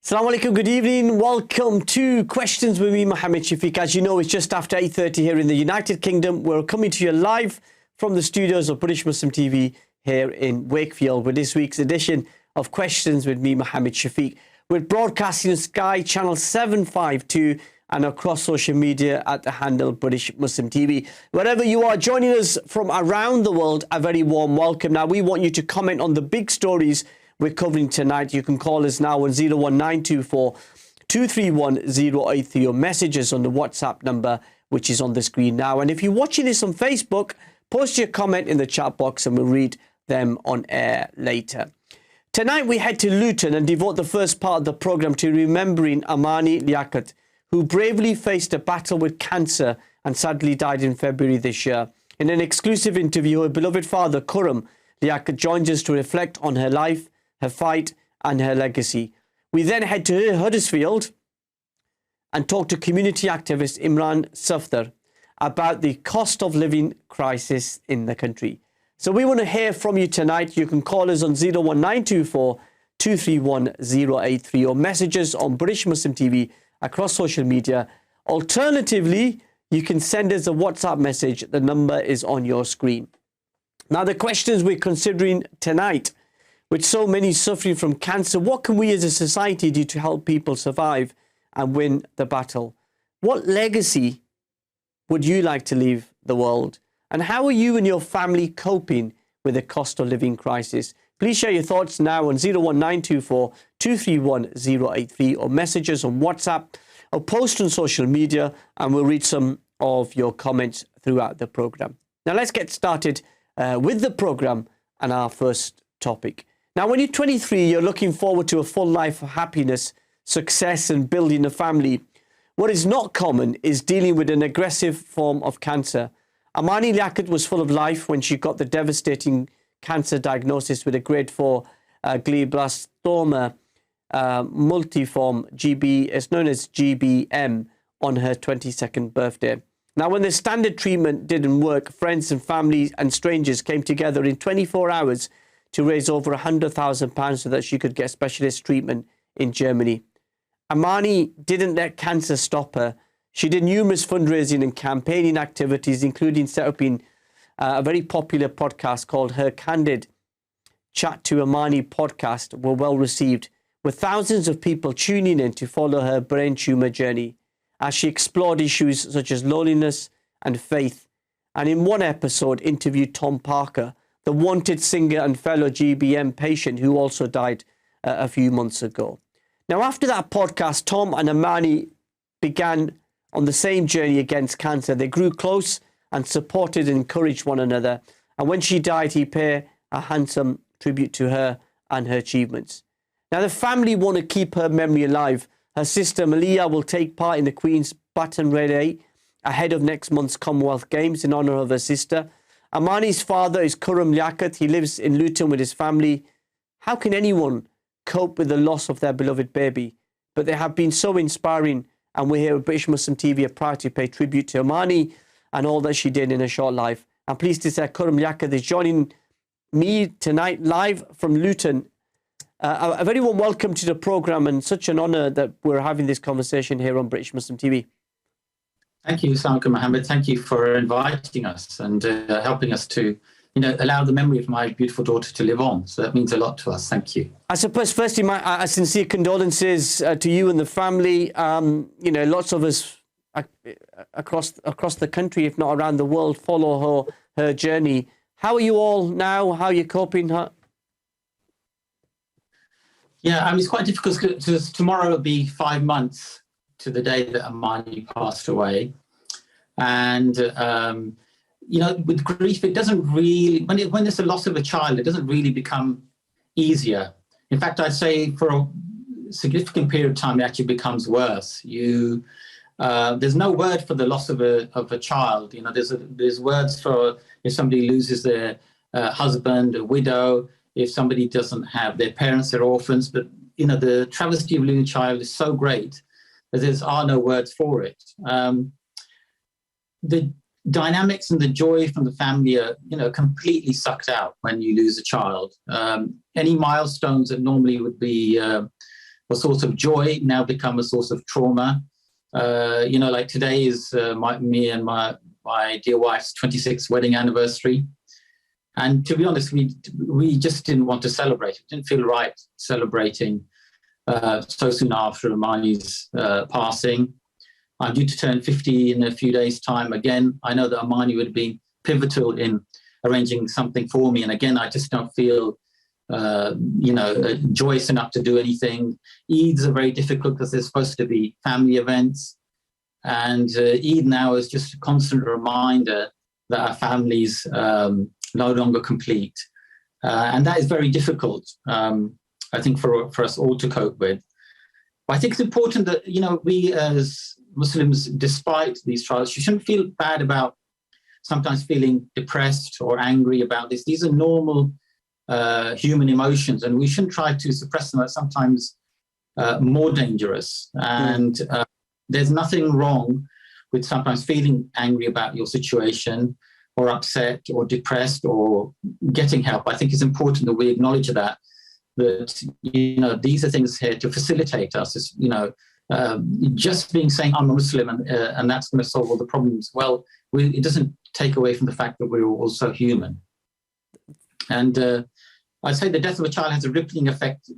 Assalamu alaikum, good evening. Welcome to Questions with me, Mohammed Shafiq. As you know, it's just after 8:30 here in the United Kingdom. We're coming to you live from the studios of British Muslim TV here in Wakefield with this week's edition of Questions with me, Mohammed Shafiq. We're broadcasting on Sky Channel 752 and across social media at the handle British Muslim TV. Wherever you are joining us from around the world, a very warm welcome. Now, we want you to comment on the big stories we're covering tonight. You can call us now on 01924 231 083 or messages on the WhatsApp number, which is on the screen now. And if you're watching this on Facebook, post your comment in the chat box and we'll read them on air later. Tonight, we head to Luton and devote the first part of the programme to remembering Amani Liaquat, who bravely faced a battle with cancer and sadly died in February this year. In an exclusive interview, her beloved father, Khuram Liaquat, joins us to reflect on her life, her fight and her legacy. We then head to Huddersfield and talk to community activist Imran Safdar about the cost of living crisis in the country. So we want to hear from you tonight. You can call us on 01924 231 083 or messages on British Muslim TV across social media. Alternatively, you can send us a WhatsApp message. The number is on your screen. Now, the questions we're considering tonight: with so many suffering from cancer, what can we as a society do to help people survive and win the battle? What legacy would you like to leave the world? And how are you and your family coping with the cost of living crisis? Please share your thoughts now on 01924 231 083 or messages on WhatsApp or post on social media, and we'll read some of your comments throughout the programme. Now, let's get started with the programme and our first topic. Now, when you're 23, you're looking forward to a full life of happiness, success and building a family. What is not common is dealing with an aggressive form of cancer. Amani Liaquat was full of life when she got the devastating cancer diagnosis with a grade 4 glioblastoma multiforme GB, it's known as GBM, on her 22nd birthday. Now, when the standard treatment didn't work, friends and family and strangers came together in 24 hours to raise over £100,000 so that she could get specialist treatment in Germany. Amani didn't let cancer stop her. She did numerous fundraising and campaigning activities, including setting up a very popular podcast called Her Candid Chat to Amani podcast were well received, with thousands of people tuning in to follow her brain tumour journey as she explored issues such as loneliness and faith. And in one episode, interviewed Tom Parker, the wanted singer and fellow GBM patient who also died a few months ago. Now, after that podcast, Tom and Amani began on the same journey against cancer. They grew close and supported and encouraged one another. And when she died, he paid a handsome tribute to her and her achievements. Now, the family want to keep her memory alive. Her sister Malia will take part in the Queen's Baton Relay ahead of next month's Commonwealth Games in honour of her sister. Amani's father is Khuram Liaquat. He lives in Luton with his family. How can anyone cope with the loss of their beloved baby? But they have been so inspiring, and we're here at British Muslim TV are proud to pay tribute to Amani and all that she did in her short life. I'm pleased to say Khuram Liaquat is joining me tonight live from Luton. A very warm welcome to the programme, and such an honour that we're having this conversation here on British Muslim TV. Thank you, Assalamu Mohammed. Thank you for inviting us and helping us to, allow the memory of my beautiful daughter to live on. So that means a lot to us. Thank you. I suppose, firstly, my sincere condolences to you and the family. Lots of us across the country, if not around the world, follow her journey. How are you all now? How are you coping? Yeah, it's quite difficult because tomorrow will be 5 months to the day that Amani passed away. And, with grief, it doesn't really, when there's a loss of a child, it doesn't really become easier. In fact, I'd say for a significant period of time, it actually becomes worse. There's no word for the loss of a child. There's words for if somebody loses their husband, a widow, if somebody doesn't have their parents, they're orphans. But, the travesty of losing a child is so great that there are no words for it. The dynamics and the joy from the family are, completely sucked out when you lose a child. Any milestones that normally would be a source of joy now become a source of trauma. Like today is me and my dear wife's 26th wedding anniversary. And to be honest, we just didn't want to celebrate. It didn't feel right celebrating so soon after Amani's passing. I'm due to turn 50 in a few days' time. Again, I know that Amani would have been pivotal in arranging something for me. And again, I just don't feel, joyous enough to do anything. Eids are very difficult because they're supposed to be family events. And Eid now is just a constant reminder that our family's no longer complete. And that is very difficult, I think, for us all to cope with. But I think it's important that, we as Muslims, despite these trials, you shouldn't feel bad about sometimes feeling depressed or angry about this. These are normal human emotions, and we shouldn't try to suppress them. That's sometimes more dangerous. And there's nothing wrong with sometimes feeling angry about your situation or upset or depressed or getting help. I think it's important that we acknowledge that these are things here to facilitate us. Just saying I'm a Muslim and that's going to solve all the problems. Well, it doesn't take away from the fact that we're also human. And I'd say the death of a child has a rippling effect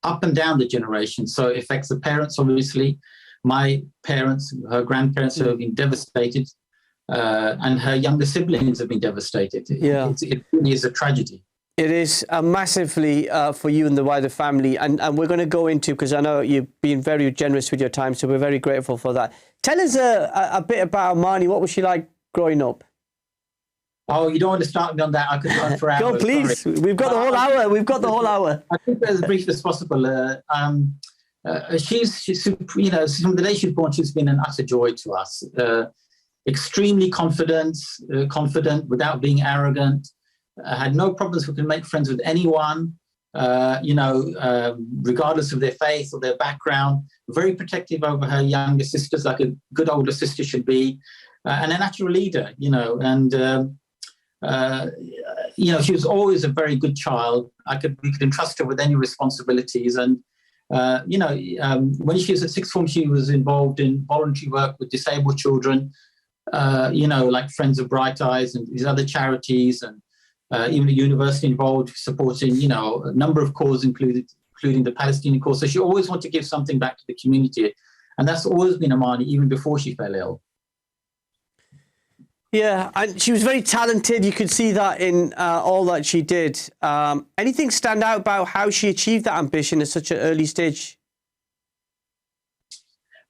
up and down the generation. So it affects the parents, obviously. My parents, her grandparents have been devastated, and her younger siblings have been devastated. Yeah. It really is a tragedy. It is massively for you and the wider family. And we're going to go into, because I know you've been very generous with your time, so we're very grateful for that. Tell us a bit about Amani. What was she like growing up? Oh, you don't want to start me on that. I could go on for hours. Go, please. Sorry. We've got the whole hour. We've got the whole hour. I think as brief as possible. She's from the day she was born, she's been an utter joy to us. Extremely confident without being arrogant. Had no problems. We can make friends with anyone, regardless of their faith or their background. Very protective over her younger sisters, like a good older sister should be, and a natural leader. She was always a very good child. We could entrust her with any responsibilities. And when she was at sixth form, she was involved in voluntary work with disabled children. Like Friends of Bright Eyes and these other charities, and even a university involved supporting, a number of causes, including the Palestinian cause. So she always wanted to give something back to the community. And that's always been Amani, even before she fell ill. Yeah, and she was very talented. You could see that in all that she did. Anything stand out about how she achieved that ambition at such an early stage?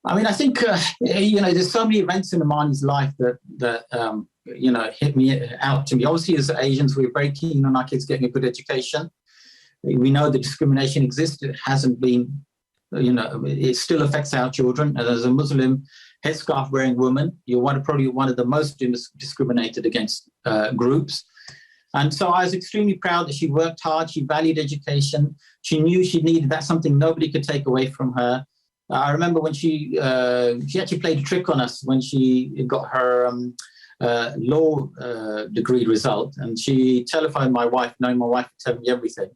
I mean, I think, there's so many events in Amani's life that hit me out to me. Obviously, as Asians, we're very keen on our kids getting a good education. We know that discrimination exists. It hasn't been, it still affects our children. And as a Muslim headscarf wearing woman, you're probably one of the most discriminated against groups. And so I was extremely proud that she worked hard. She valued education. She knew she needed that, something nobody could take away from her. I remember when she actually played a trick on us when she got her law degree result, and she telephoned my wife, knowing my wife would tell me everything,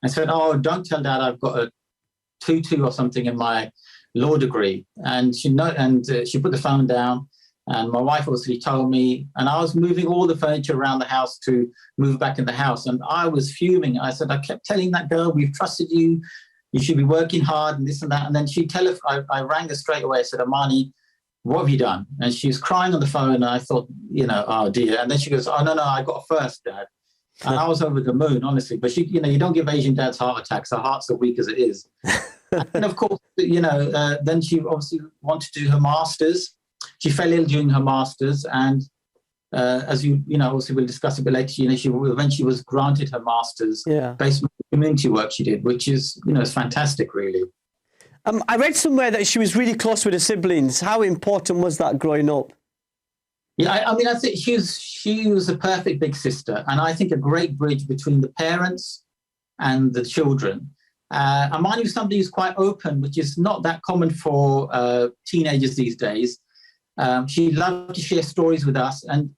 and said, "Oh, don't tell Dad I've got a 2-2 or something in my law degree." And she put the phone down, and my wife obviously told me, and I was moving all the furniture around the house to move back in the house, and I was fuming. I said, "I kept telling that girl, we've trusted you. You should be working hard and this and that." And then I rang her straight away. I said, "Amani, what have you done?" And she was crying on the phone. And I thought, oh dear. And then she goes, "Oh, no, I got a first, Dad." And I was over the moon, honestly. But you don't give Asian dads heart attacks. Our hearts are weak as it is. And of course, then she obviously wanted to do her master's. She fell ill during her master's. And as obviously we'll discuss a bit later, she eventually was granted her master's based on the community work she did, which is, it's fantastic, really. I read somewhere that she was really close with her siblings. How important was that growing up? Yeah, I think she was a perfect big sister, and I think a great bridge between the parents and the children. Amani was somebody who's quite open, which is not that common for teenagers these days. She loved to share stories with us, and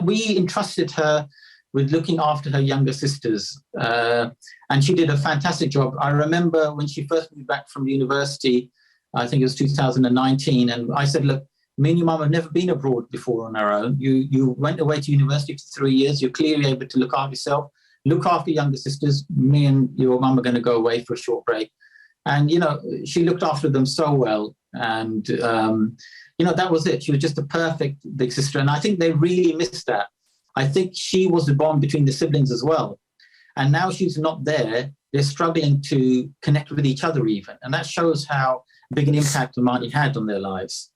we entrusted her with looking after her younger sisters. And she did a fantastic job. I remember when she first moved back from university, I think it was 2019, and I said, look, me and your mum have never been abroad before on our own. You went away to university for 3 years. You're clearly able to look after yourself, look after younger sisters. Me and your mum are going to go away for a short break. And, you know, she looked after them so well. And, you know, that was it. She was just a perfect big sister. And I think they really missed that. I think she was the bond between the siblings as well. And now she's not there. They're struggling to connect with each other even. And that shows how big an impact Amani had on their lives.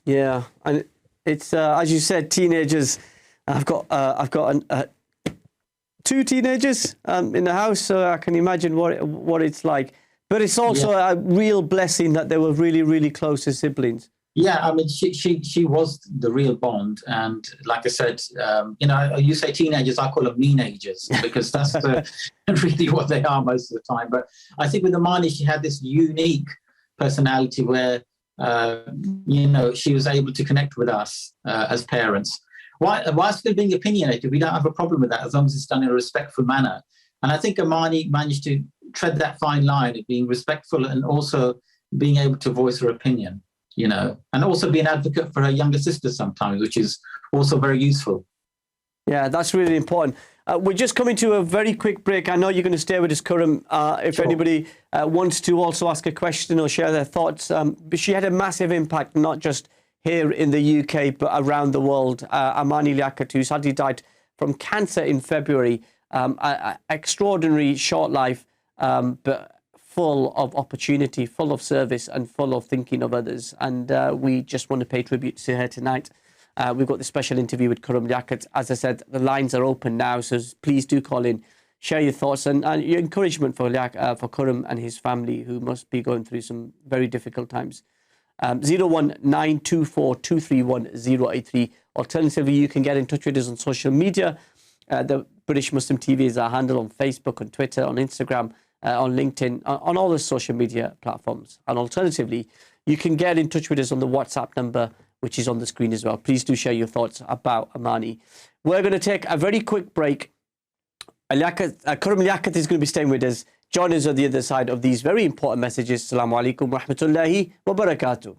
Yeah, and it's as you said, teenagers. I've got two teenagers in the house, so I can imagine what it's like. But it's also a real blessing that they were really, really close as siblings. Yeah, I mean, she was the real bond, and like I said, you know, you say teenagers, I call them teenagers because that's really what they are most of the time. But I think with Amani, she had this unique personality where, you know, she was able to connect with us as parents. While still being opinionated, we don't have a problem with that as long as it's done in a respectful manner. And I think Amani managed to tread that fine line of being respectful and also being able to voice her opinion, you know, and also be an advocate for her younger sister sometimes, which is also very useful. Yeah, that's really important. We're just coming to a very quick break. I know you're going to stay with us, Khuram. If Sure. Anybody wants to also ask a question or share their thoughts, but she had a massive impact, not just here in the UK, but around the world. Amani Liaquat, who sadly died from cancer in February. Extraordinary short life, but full of opportunity, full of service, and full of thinking of others. And we just want to pay tribute to her tonight. We've got the special interview with Khuram Liaquat. As I said, the lines are open now, so please do call in, share your thoughts and your encouragement for Khuram and his family, who must be going through some very difficult times. 01924231083. Alternatively, you can get in touch with us on social media. The British Muslim TV is our handle on Facebook, on Twitter, on Instagram, on LinkedIn, on all the social media platforms. And alternatively, you can get in touch with us on the WhatsApp number, which is on the screen as well. Please do share your thoughts about Amani. We're going to take a very quick break. Khuram Liaquat is going to be staying with us. Join us on the other side of these very important messages. Assalamu alaikum wa rahmatullahi wa barakatuh.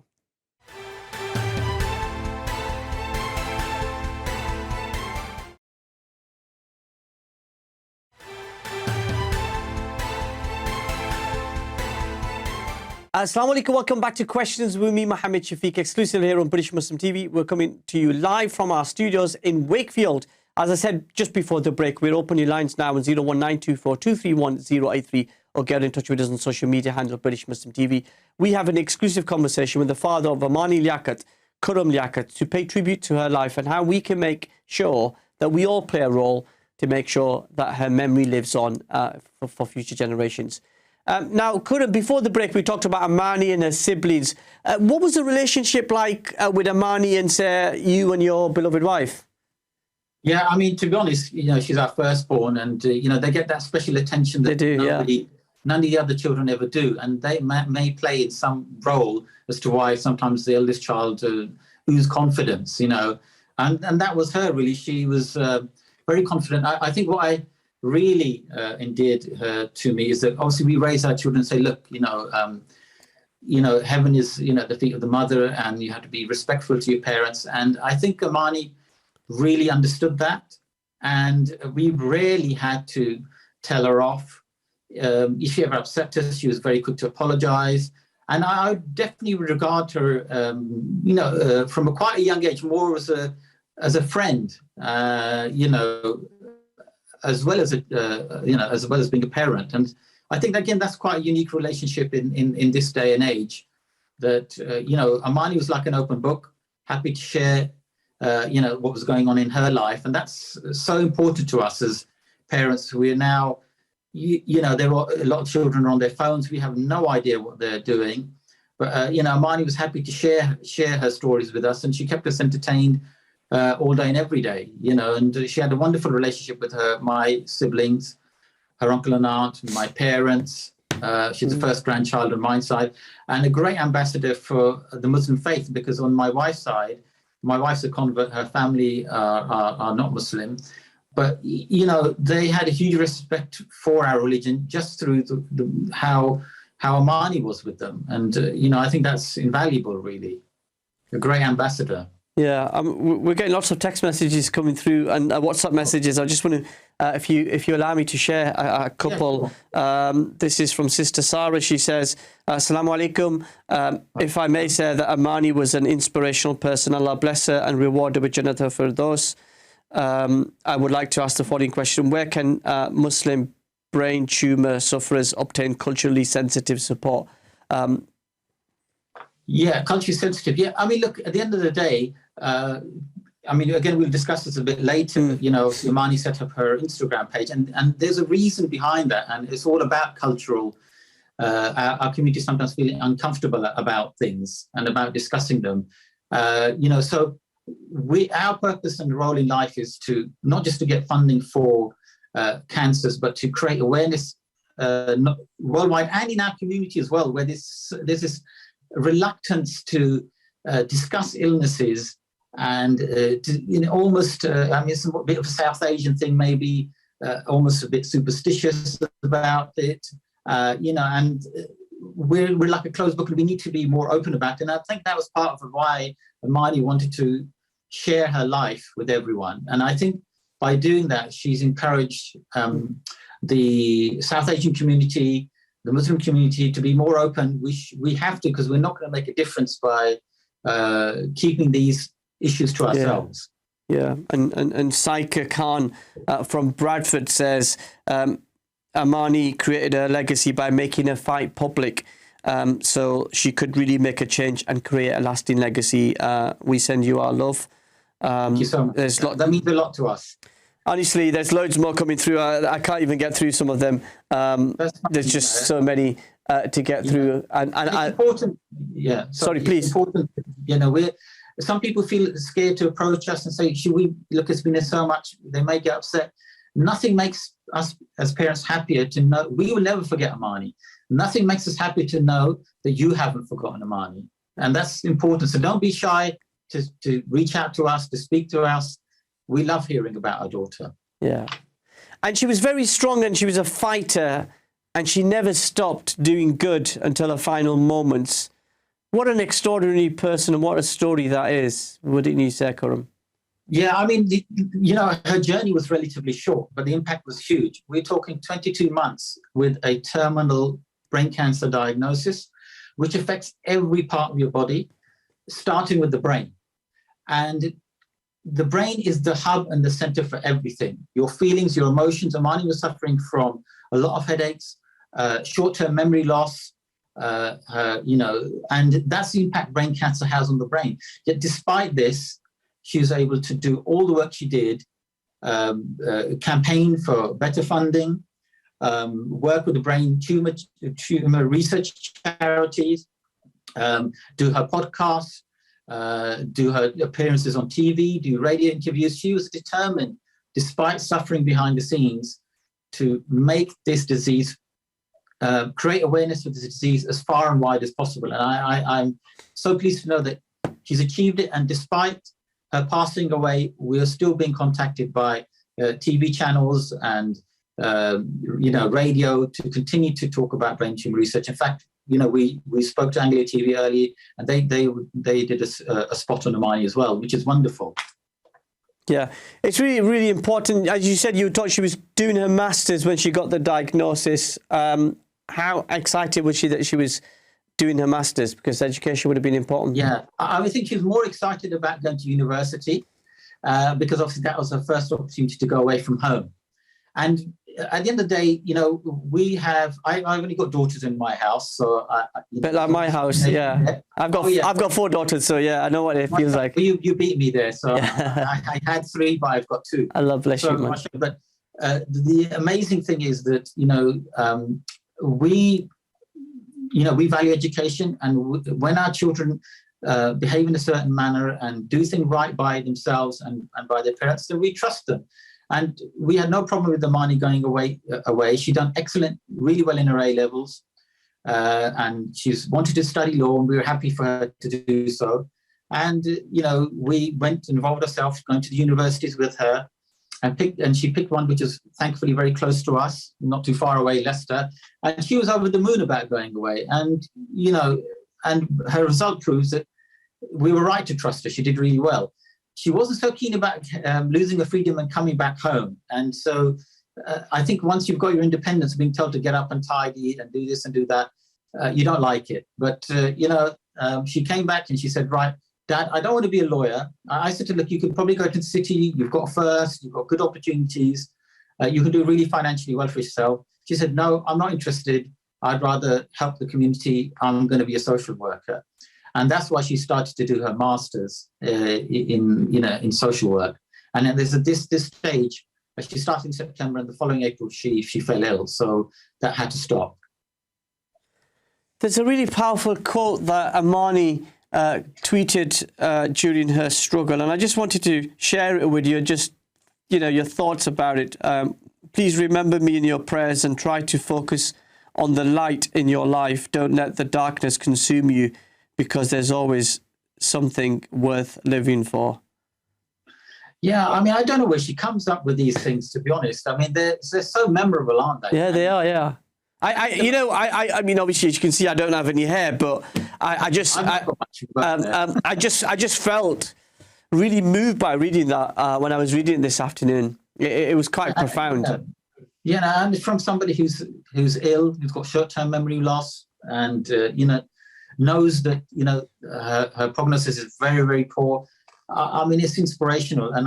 Assalamu alaikum, welcome back to Questions with me, Mohammed Shafiq, exclusively here on British Muslim TV. We're coming to you live from our studios in Wakefield. As I said just before the break, we're opening lines now on 01924231083 or get in touch with us on social media handle British Muslim TV. We have an exclusive conversation with the father of Amani Liaquat, Khuram Liaquat, to pay tribute to her life and how we can make sure that we all play a role to make sure that her memory lives on for future generations. Now, Khuram, before the break, we talked about Amani and her siblings. What was the relationship like with Amani and, say, you and your beloved wife? Yeah, I mean, to be honest, you know, she's our firstborn, and you know, they get that special attention that none of the other children ever do, and they may play in some role as to why sometimes the eldest child lose confidence, you know, and that was her really. She was very confident. I think what I really endeared her to me is that obviously we raise our children and say, look, you know, heaven is, you know, at the feet of the mother, and you have to be respectful to your parents. And I think Amani really understood that, and we rarely had to tell her off. If she ever upset us, she was very quick to apologize. And I definitely regard her, you know, from quite a young age, more as a friend, you know, as well as being a parent. And I think again that's quite a unique relationship in this day and age. That you know, Amani was like an open book, happy to share, you know, what was going on in her life, and that's so important to us as parents. We are now, you know, there are a lot of children are on their phones. We have no idea what they're doing, but you know, Amani was happy to share her stories with us, and she kept us entertained all day and every day, you know, and she had a wonderful relationship with my siblings, her uncle and aunt, my parents. She's the first grandchild on my side, and a great ambassador for the Muslim faith, because on my wife's side, my wife's a convert, her family are not Muslim, but they had a huge respect for our religion just through how Amani was with them, and I think that's invaluable, really. A great ambassador. Yeah, we're getting lots of text messages coming through and WhatsApp messages. I just want to, if you allow me to share a couple. Yeah, sure. This is from Sister Sarah. She says, Assalamu alaikum. If I may say that Amani was an inspirational person, Allah bless her and reward her with Jannat al-Firdaus. I would like to ask the following question. Where can Muslim brain tumour sufferers obtain culturally sensitive support? Yeah, culturally sensitive. Yeah, I mean, look, at the end of the day, again, we'll discuss this a bit later. Amani set up her Instagram page, and there's a reason behind that, and it's all about cultural. Our community sometimes feeling uncomfortable about things and about discussing them. So our purpose and role in life is to not just to get funding for cancers, but to create awareness worldwide and in our community as well, where there's this reluctance to discuss illnesses and almost it's a bit of a South Asian thing, maybe almost a bit superstitious about it, and we're like a closed book, and we need to be more open about it. And I think that was part of why Amani wanted to share her life with everyone, and I think by doing that she's encouraged the South Asian community, the Muslim community, to be more open. We have to, because we're not going to make a difference by keeping these issues to ourselves. Yeah. And Saika Khan from Bradford says, Amani created a legacy by making her fight public, so she could really make a change and create a lasting legacy. We send you our love. Thank you so much. That means a lot to us. Honestly, there's loads more coming through. I can't even get through some of them. There's just so many to get through. And it's important. Yeah. Sorry, please. Important. Some people feel scared to approach us and say, "Should we look? It's been so much." They may get upset. Nothing makes us as parents happier to know we will never forget Amani. Nothing makes us happy to know that you haven't forgotten Amani, and that's important. So don't be shy to reach out to us, to speak to us. We love hearing about our daughter. Yeah. And she was very strong, and she was a fighter, and she never stopped doing good until her final moments. What an extraordinary person, and what a story that is, wouldn't you say, Khuram? Yeah, I mean, her journey was relatively short, but the impact was huge. We're talking 22 months with a terminal brain cancer diagnosis, which affects every part of your body, starting with the brain. And the brain is the hub and the center for everything. Your feelings, your emotions. Amani was suffering from a lot of headaches, short-term memory loss, and that's the impact brain cancer has on the brain. Yet despite this, she was able to do all the work she did, campaign for better funding, work with the brain tumor research charities, do her podcasts, do her appearances on TV, do radio interviews. She was determined, despite suffering behind the scenes, to make this disease, create awareness of this disease as far and wide as possible. And I'm so pleased to know that she's achieved it. And despite her passing away, we are still being contacted by TV channels and radio to continue to talk about brain tumor research. In fact, we spoke to Anglia TV earlier, and they did a spot on Amani as well, which is wonderful. Yeah, it's really, really important. As you said, you thought she was doing her masters when she got the diagnosis. How excited was she that she was doing her masters? Because education would have been important. Yeah, I think she was more excited about going to university because obviously that was her first opportunity to go away from home. And at the end of the day, I've only got daughters in my house, so but like my house, yeah. I've got 4 daughters, so yeah, I know what it feels like. You beat me there, so yeah. I had 3, but I've got 2. I love bless you, man. But the amazing thing is that we value education, and when our children behave in a certain manner and do things right by themselves and by their parents, then we trust them. And we had no problem with Amani going away. She'd done really well in her A-levels, and she's wanted to study law, and we were happy for her to do so. And, we went and involved ourselves going to the universities with her. and she picked one which is thankfully very close to us, not too far away, Leicester. And she was over the moon about going away. And, you know, and her result proves that we were right to trust her. She did really well. She wasn't so keen about losing her freedom and coming back home. And so I think once you've got your independence, being told to get up and tidy and do this and do that, you don't like it. But, you know, she came back and she said, right, Dad, I don't want to be a lawyer. I said to her, look, you could probably go to the city. You've got first, you've got good opportunities. You can do really financially well for yourself. She said, no, I'm not interested. I'd rather help the community. I'm going to be a social worker. And that's why she started to do her master's in social work. And then there's this stage, she started in September, and the following April, she fell ill. So that had to stop. There's a really powerful quote that Amani tweeted during her struggle, and I just wanted to share it with you, just, you know, your thoughts about it. Please remember me in your prayers and try to focus on the light in your life. Don't let the darkness consume you, because there's always something worth living for. Yeah, I mean, I don't know where she comes up with these things, to be honest. I mean, they're so memorable, aren't they? Yeah, they are, yeah. I mean, obviously, as you can see, I don't have any hair, but I just felt really moved by reading that when I was reading it this afternoon. It was quite profound. Yeah, and from somebody who's ill, who's got short-term memory loss, and you know, knows that, you know, her prognosis is very, very poor. I mean, it's inspirational. And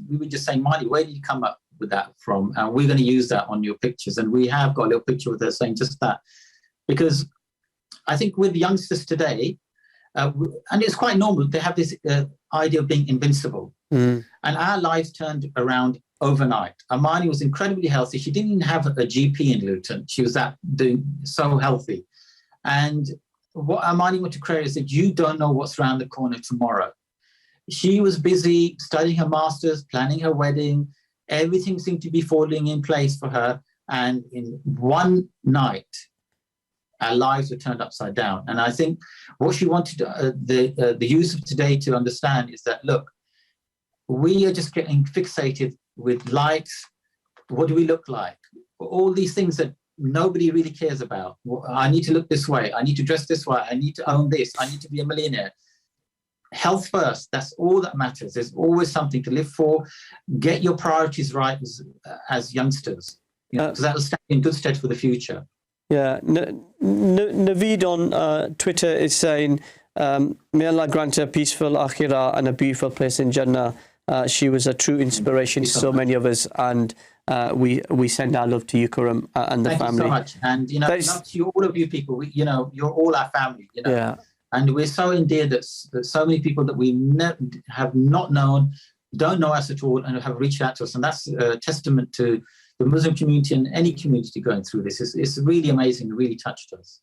we were just saying, Marty, where did you come up with that from? And we're going to use that on your pictures. And we have got a little picture with her saying just that. Because I think with youngsters today, and it's quite normal, they have this idea of being invincible. And our lives turned around overnight. Amani was incredibly healthy. She didn't even have a GP in Luton. She was so healthy. And what Amani wanted to create is that you don't know what's around the corner tomorrow. She was busy studying her master's, planning her wedding. Everything seemed to be falling in place for her. And in one night, our lives were turned upside down. And I think what she wanted the youth of today to understand is that, look, we are just getting fixated with likes. What do we look like? All these things that nobody really cares about. I need to look this way. I need to dress this way. I need to own this. I need to be a millionaire. Health first. That's all that matters. There's always something to live for. Get your priorities right as youngsters, you know, because that will stand in good stead for the future. Yeah. Naveed on Twitter is saying, may Allah grant her a peaceful akhirah and a beautiful place in Jannah. She was a true inspiration to so many of us, and we send our love to you, Khuram, and the family. Thank you so much. And, you know, not to you, all of you people, you know, you're all our family, you know. Yeah. And we're so endeared that so many people that we have not known, don't know us at all, and have reached out to us. And that's a testament to the Muslim community and any community going through this. It's really amazing. It really touched us.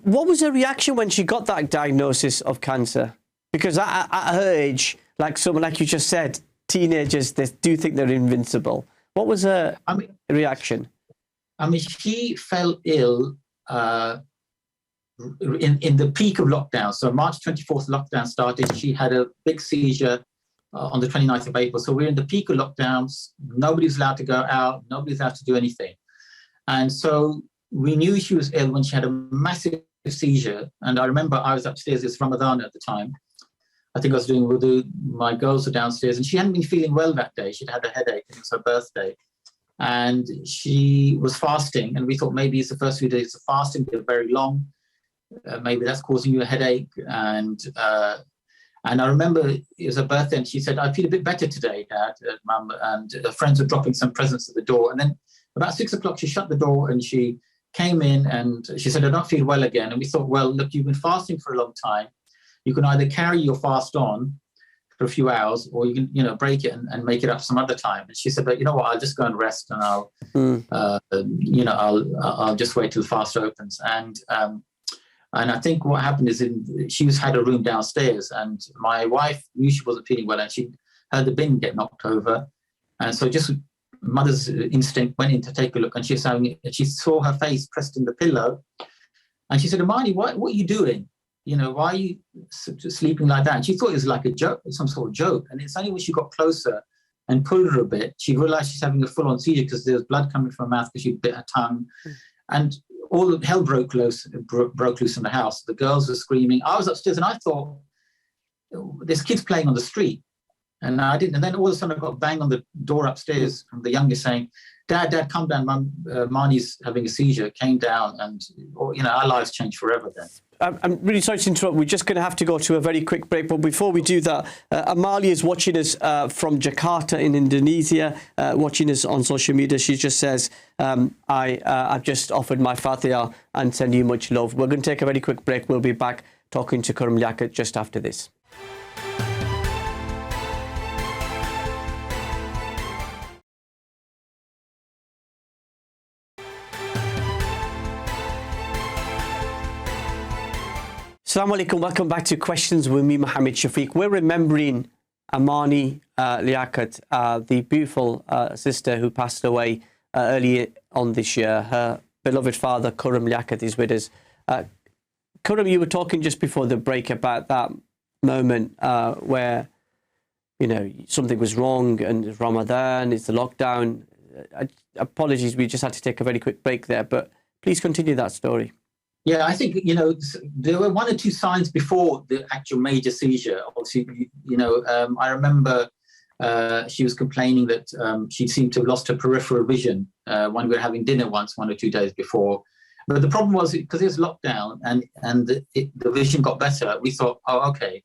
What was her reaction when she got that diagnosis of cancer? Because at her age, like someone like you just said, teenagers, they do think they're invincible. What was her reaction? I mean, she fell ill in the peak of lockdown. So March 24th, lockdown started. She had a big seizure on the 29th of April. So we're in the peak of lockdowns. Nobody's allowed to go out. Nobody's allowed to do anything. And so we knew she was ill when she had a massive seizure. And I remember I was upstairs, it's Ramadan at the time. I think I was doing wudu. My girls were downstairs, and she hadn't been feeling well that day. She'd had a headache. It was her birthday. And she was fasting. And we thought maybe it's the first few days of fasting. They're very long. Maybe that's causing you a headache. And I remember it was her birthday, and she said, I feel a bit better today, Dad, Mum. And her friends were dropping some presents at the door. And then about 6 o'clock, she shut the door and she came in and she said, I don't feel well again. And we thought, well, look, you've been fasting for a long time. You can either carry your fast on for a few hours, or you can, you know, break it and make it up some other time. And she said, but you know what, I'll just go and rest, and I'll, you know, I'll just wait till the fast opens. And I think what happened is she had a room downstairs, and my wife knew she wasn't feeling well, and she heard the bin get knocked over. And so just mother's instinct went in to take a look, and she saw her face pressed in the pillow. And she said, Amani, what are you doing? You know, why are you sleeping like that? And she thought it was like a joke, some sort of joke. And it's only when she got closer and pulled her a bit, she realized she's having a full-on seizure because there was blood coming from her mouth because she bit her tongue. And all the hell broke loose in the house. The girls were screaming. I was upstairs and I thought, there's kids playing on the street. And I didn't. And then all of a sudden I got a bang on the door upstairs from the youngest saying, Dad, come down. Mum, Marnie's having a seizure. Came down and, our lives changed forever then. I'm really sorry to interrupt. We're just going to have to go to a very quick break. But before we do that, Amalia is watching us from Jakarta in Indonesia, watching us on social media. She just says, I've just offered my Fatiha and send you much love. We're going to take a very quick break. We'll be back talking to Khuram Liaquat just after this. Assalamu alaikum, welcome back to Questions with me, Mohammed Shafiq. We're remembering Amani Liaquat, the beautiful sister who passed away earlier on this year. Her beloved father, Khuram Liaquat, is with us. Khuram, you were talking just before the break about that moment where, something was wrong and it's Ramadan, it's the lockdown. Apologies, we just had to take a very quick break there, but please continue that story. Yeah, I think, there were one or two signs before the actual major seizure. Obviously, I remember she was complaining that she seemed to have lost her peripheral vision when we were having dinner once, 1 or 2 days before. But the problem was, because it was lockdown and the vision got better, we thought, oh, okay,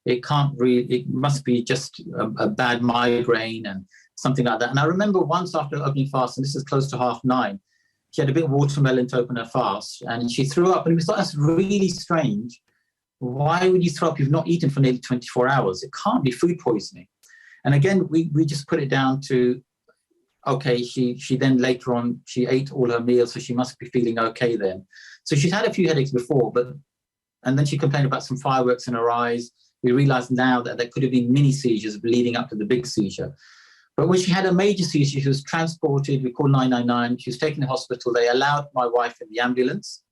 it must be just a bad migraine and something like that. And I remember once after opening fast, and this is close to 9:30, she had a bit of watermelon to open her fast, and she threw up. And we thought, that's really strange. Why would you throw up? You've not eaten for nearly 24 hours. It can't be food poisoning. And again, we just put it down to, okay, she then later on, she ate all her meals, so she must be feeling okay then. So she'd had a few headaches before, and then she complained about some fireworks in her eyes. We realized now that there could have been mini seizures leading up to the big seizure. But when she had a major seizure, she was transported, we called 999, she was taken to the hospital. They allowed my wife in the ambulance.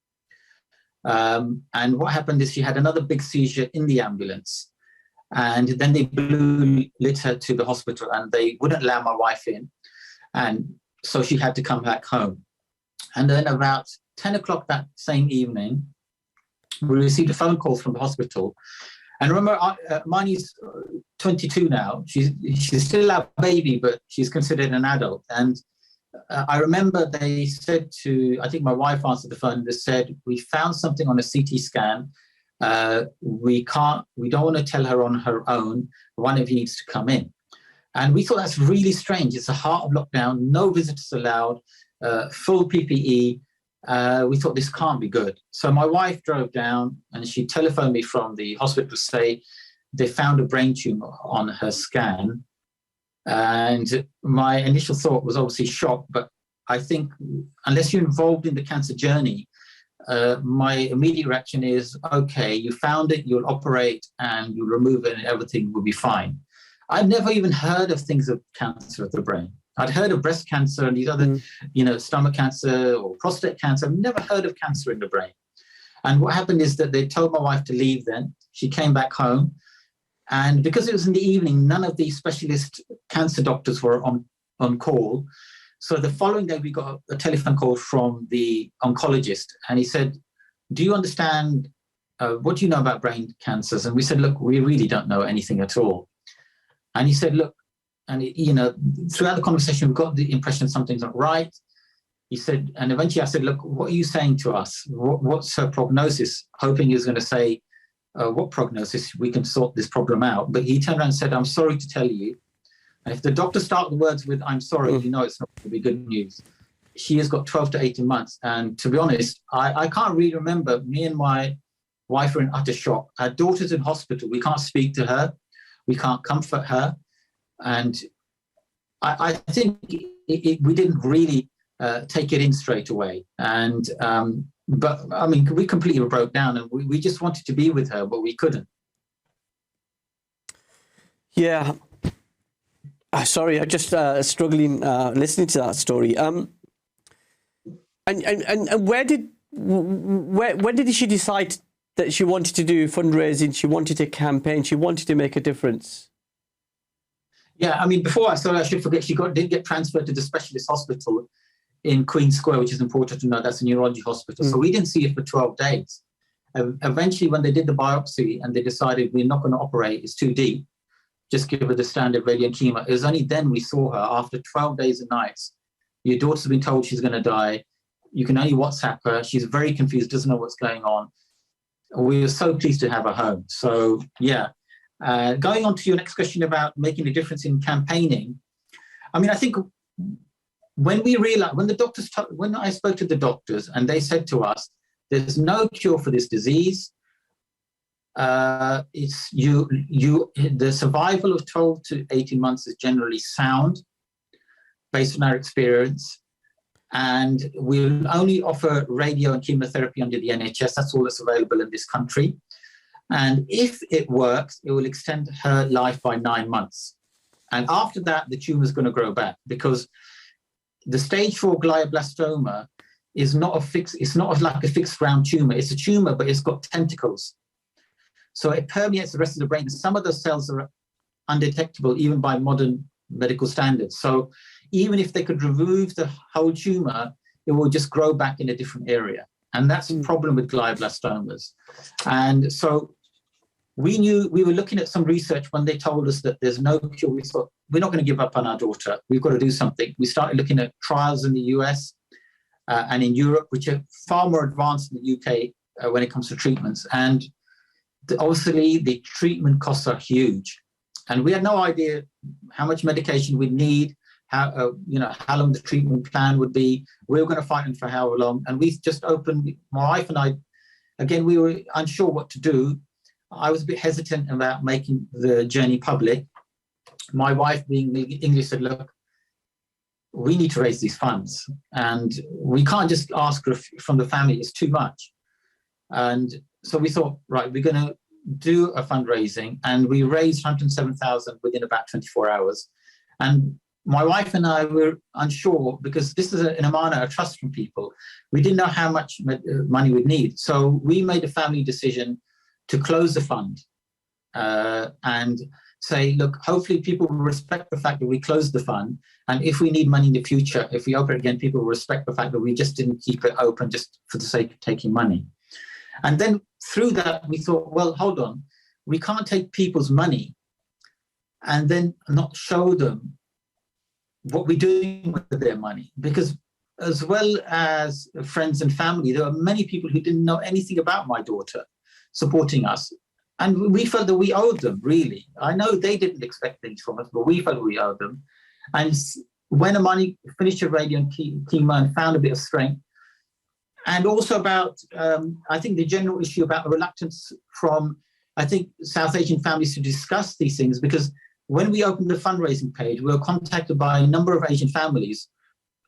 And what happened is she had another big seizure in the ambulance. And then they lit her to the hospital and they wouldn't allow my wife in. And so she had to come back home. And then about 10 o'clock that same evening, we received a phone call from the hospital. And remember, Mani's 22 now. She's still a baby, but she's considered an adult. And I remember they said I think my wife answered the phone and they said, we found something on a CT scan. We don't want to tell her on her own. One of you needs to come in. And we thought that's really strange. It's a heart of lockdown, no visitors allowed, full PPE. We thought this can't be good. So my wife drove down and she telephoned me from the hospital to say they found a brain tumor on her scan. And my initial thought was obviously shock, but I think unless you're involved in the cancer journey, my immediate reaction is, okay, you found it, you'll operate and you'll remove it and everything will be fine. I'd never even heard of things of cancer of the brain. I'd heard of breast cancer and these other, stomach cancer or prostate cancer. I've never heard of cancer in the brain. And what happened is that they told my wife to leave then. She came back home. And because it was in the evening, none of the specialist cancer doctors were on call. So the following day, we got a telephone call from the oncologist. And he said, do you understand, what do you know about brain cancers? And we said, look, we really don't know anything at all. And he said, look, and throughout the conversation, we got the impression something's not right. He said, and eventually I said, look, what are you saying to us? What's her prognosis? Hoping he was going to say, what prognosis? We can sort this problem out. But he turned around and said, I'm sorry to tell you. And if the doctor starts the words with, I'm sorry, it's not going to be good news. She has got 12 to 18 months. And to be honest, I can't really remember. Me and my wife are in utter shock. Our daughter's in hospital. We can't speak to her. We can't comfort her. And I think we didn't really take it in straight away. And but I mean, we completely broke down, and we just wanted to be with her, but we couldn't. Yeah. Sorry, I just struggling listening to that story. And when did she decide that she wanted to do fundraising? She wanted to campaign. She wanted to make a difference. Yeah, I mean, before I started, I should forget, did get transferred to the specialist hospital in Queen Square, which is important to know. That's a neurology hospital. So we didn't see it for 12 days. Eventually, when they did the biopsy and they decided we're not going to operate, it's too deep, just give her the standard radio and chemo. It was only then we saw her after 12 days and nights. Your daughter's been told she's going to die. You can only WhatsApp her. She's very confused, doesn't know what's going on. We were so pleased to have her home. So, yeah. Going on to your next question about making a difference in campaigning. I mean, I think when we realized, when I spoke to the doctors and they said to us, there's no cure for this disease. The survival of 12 to 18 months is generally sound based on our experience. And we'll only offer radio and chemotherapy under the NHS. That's all that's available in this country. And if it works, it will extend her life by 9 months. And after that, the tumor is going to grow back, because the stage 4 glioblastoma is it's not like a fixed round tumor. It's a tumor, but it's got tentacles. So it permeates the rest of the brain. Some of those cells are undetectable even by modern medical standards. So even if they could remove the whole tumor, it will just grow back in a different area. And that's the problem with glioblastomas. And so we were looking at some research when they told us that there's no cure. We thought, we're not going to give up on our daughter. We've got to do something. We started looking at trials in the US and in Europe, which are far more advanced in the UK when it comes to treatments. And obviously, the treatment costs are huge. And we had no idea how much medication we'd need, how long the treatment plan would be. We were going to fight them for how long. And we just opened, my wife and I, again, we were unsure what to do. I was a bit hesitant about making the journey public. My wife, being English, said, look, we need to raise these funds. And we can't just ask from the family, it's too much. And so we thought, right, we're going to do a fundraising. And we raised 107,000 within about 24 hours. And my wife and I were unsure, because this is an amana, a trust from people. We didn't know how much money we'd need. So we made a family decision to close the fund and say, look, hopefully people will respect the fact that we closed the fund. And if we need money in the future, if we open it again, people will respect the fact that we just didn't keep it open just for the sake of taking money. And then through that, we thought, well, hold on, we can't take people's money and then not show them what we're doing with their money. Because as well as friends and family, there are many people who didn't know anything about my daughter supporting us. And we felt that we owed them, really. I know they didn't expect things from us, but we felt we owed them. And when Amani finished her radio and chemo and found a bit of strength, and also about, I think, the general issue about a reluctance from, I think, South Asian families to discuss these things, because when we opened the fundraising page, we were contacted by a number of Asian families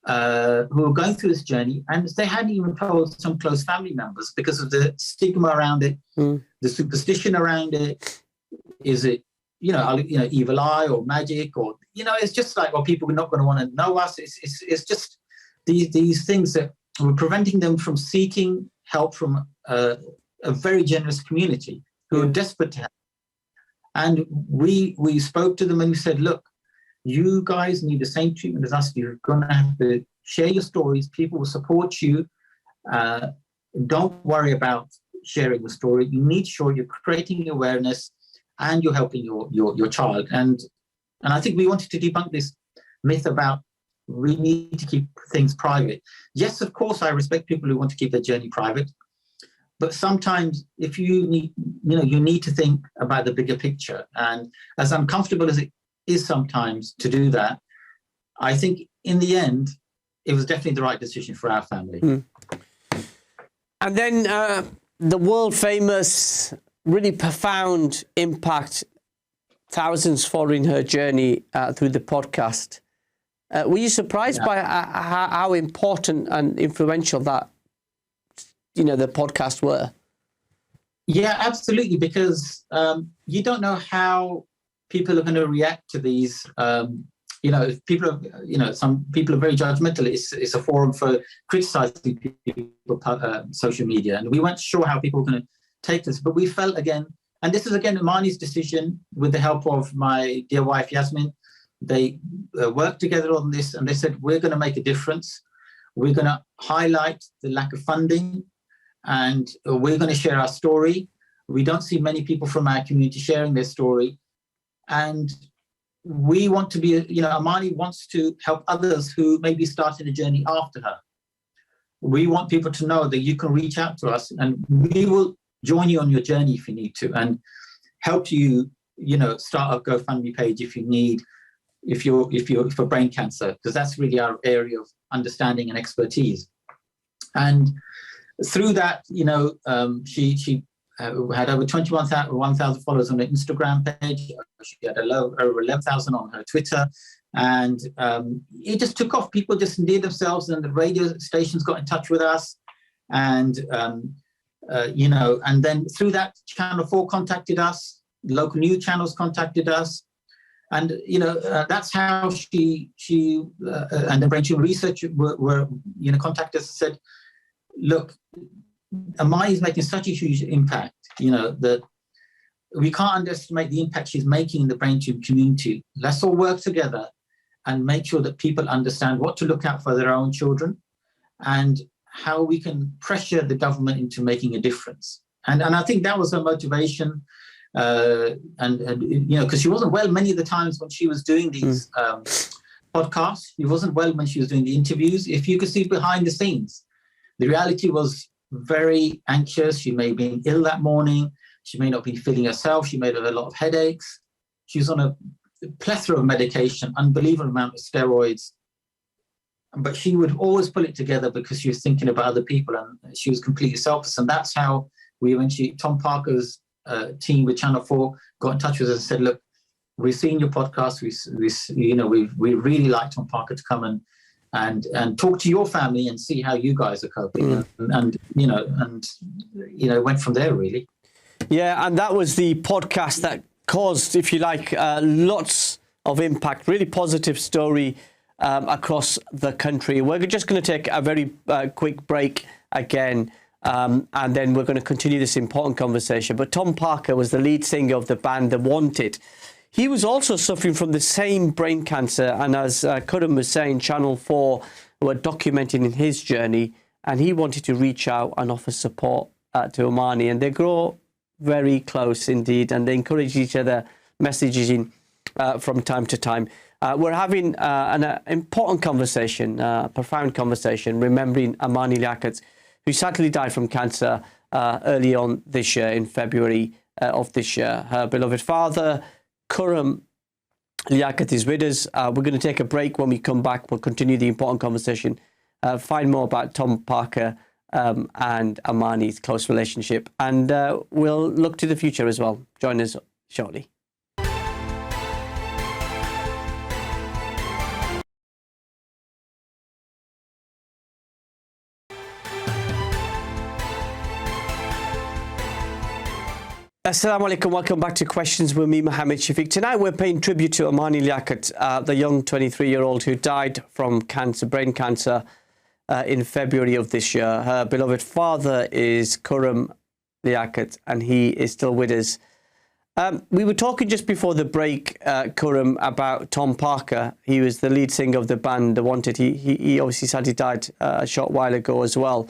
who were going through this journey, and they hadn't even told some close family members because of the stigma around it, the superstition around it. Is it, evil eye or magic, or, it's just like, well, people are not going to want to know us. It's just these things that were preventing them from seeking help from a very generous community who are desperate to help. And we spoke to them and we said, look, you guys need the same treatment as us. You're going to have to share your stories. People will support you. Don't worry about sharing the story. You need to show you're creating awareness and you're helping your child. And I think we wanted to debunk this myth about we need to keep things private. Yes, of course, I respect people who want to keep their journey private. But sometimes if you need, you need to think about the bigger picture. And as uncomfortable as it is sometimes to do that, I think in the end, it was definitely the right decision for our family. And then the world famous, really profound impact, thousands following her journey through the podcast. Were you surprised by how important and influential that, the podcast were? Yeah, absolutely. Because you don't know how people are going to react to these. If people are, some people are very judgmental. It's a forum for criticizing people, social media, and we weren't sure how people were going to take this. But we felt again, and this is again Amani's decision with the help of my dear wife Yasmin, They worked together on this, and they said, we're going to make a difference. We're going to highlight the lack of funding, and we're going to share our story. We don't see many people from our community sharing their story. And we want to be, Amani wants to help others who may be starting a journey after her. We want people to know that you can reach out to us, and we will join you on your journey if you need to, and help you, start a GoFundMe page if you need, if you're for brain cancer, because that's really our area of understanding and expertise. And through that, she had over 1,000 followers on her Instagram page. She had over 11,000 on her Twitter. And it just took off. People just endeared themselves, and the radio stations got in touch with us. And, and then through that, Channel 4 contacted us, local news channels contacted us. And, that's how she and the Brain Tumor Research were contacted us and said, look, Amani is making such a huge impact, that we can't underestimate the impact she's making in the brain tumor community. Let's all work together and make sure that people understand what to look out for their own children, and how we can pressure the government into making a difference. And I think that was her motivation. Because she wasn't well many of the times when she was doing these podcasts. She wasn't well when she was doing the interviews. If you could see behind the scenes, the reality was very anxious. She may have been ill that morning. She may not be feeling herself. She may have a lot of headaches. She was on a plethora of medication, unbelievable amount of steroids. But she would always pull it together because she was thinking about other people, and she was completely selfless. And that's how we eventually, Tom Parker's team with Channel 4 got in touch with us and said, look, we've seen your podcast. We really like Tom Parker to come and talk to your family and see how you guys are coping. And went from there, really. Yeah, and that was the podcast that caused, if you like, lots of impact, really positive story across the country. We're just going to take a very quick break again, and then we're going to continue this important conversation. But Tom Parker was the lead singer of the band The Wanted. He was also suffering from the same brain cancer, and as Khuram was saying, Channel 4 were documenting his journey, and he wanted to reach out and offer support to Amani, and they grow very close indeed, and they encourage each other, messaging from time to time. We're having an important conversation, profound conversation, remembering Amani Liaquat, who sadly died from cancer early on this year, in February of this year. Her beloved father, Khuram Liaquat, is with us. We're going to take a break. When we come back, we'll continue the important conversation, find more about Tom Parker and Amani's close relationship, and we'll look to the future as well. Join us shortly. Assalamu alaikum, welcome back to Questions with me, Mohammed Shafiq. Tonight we're paying tribute to Amani Liaquat, the young 23-year-old who died from cancer, brain cancer, in February of this year. Her beloved father is Khuram Liaquat, and he is still with us. We were talking just before the break, Khuram, about Tom Parker. He was the lead singer of the band The Wanted. He obviously sadly died a short while ago as well.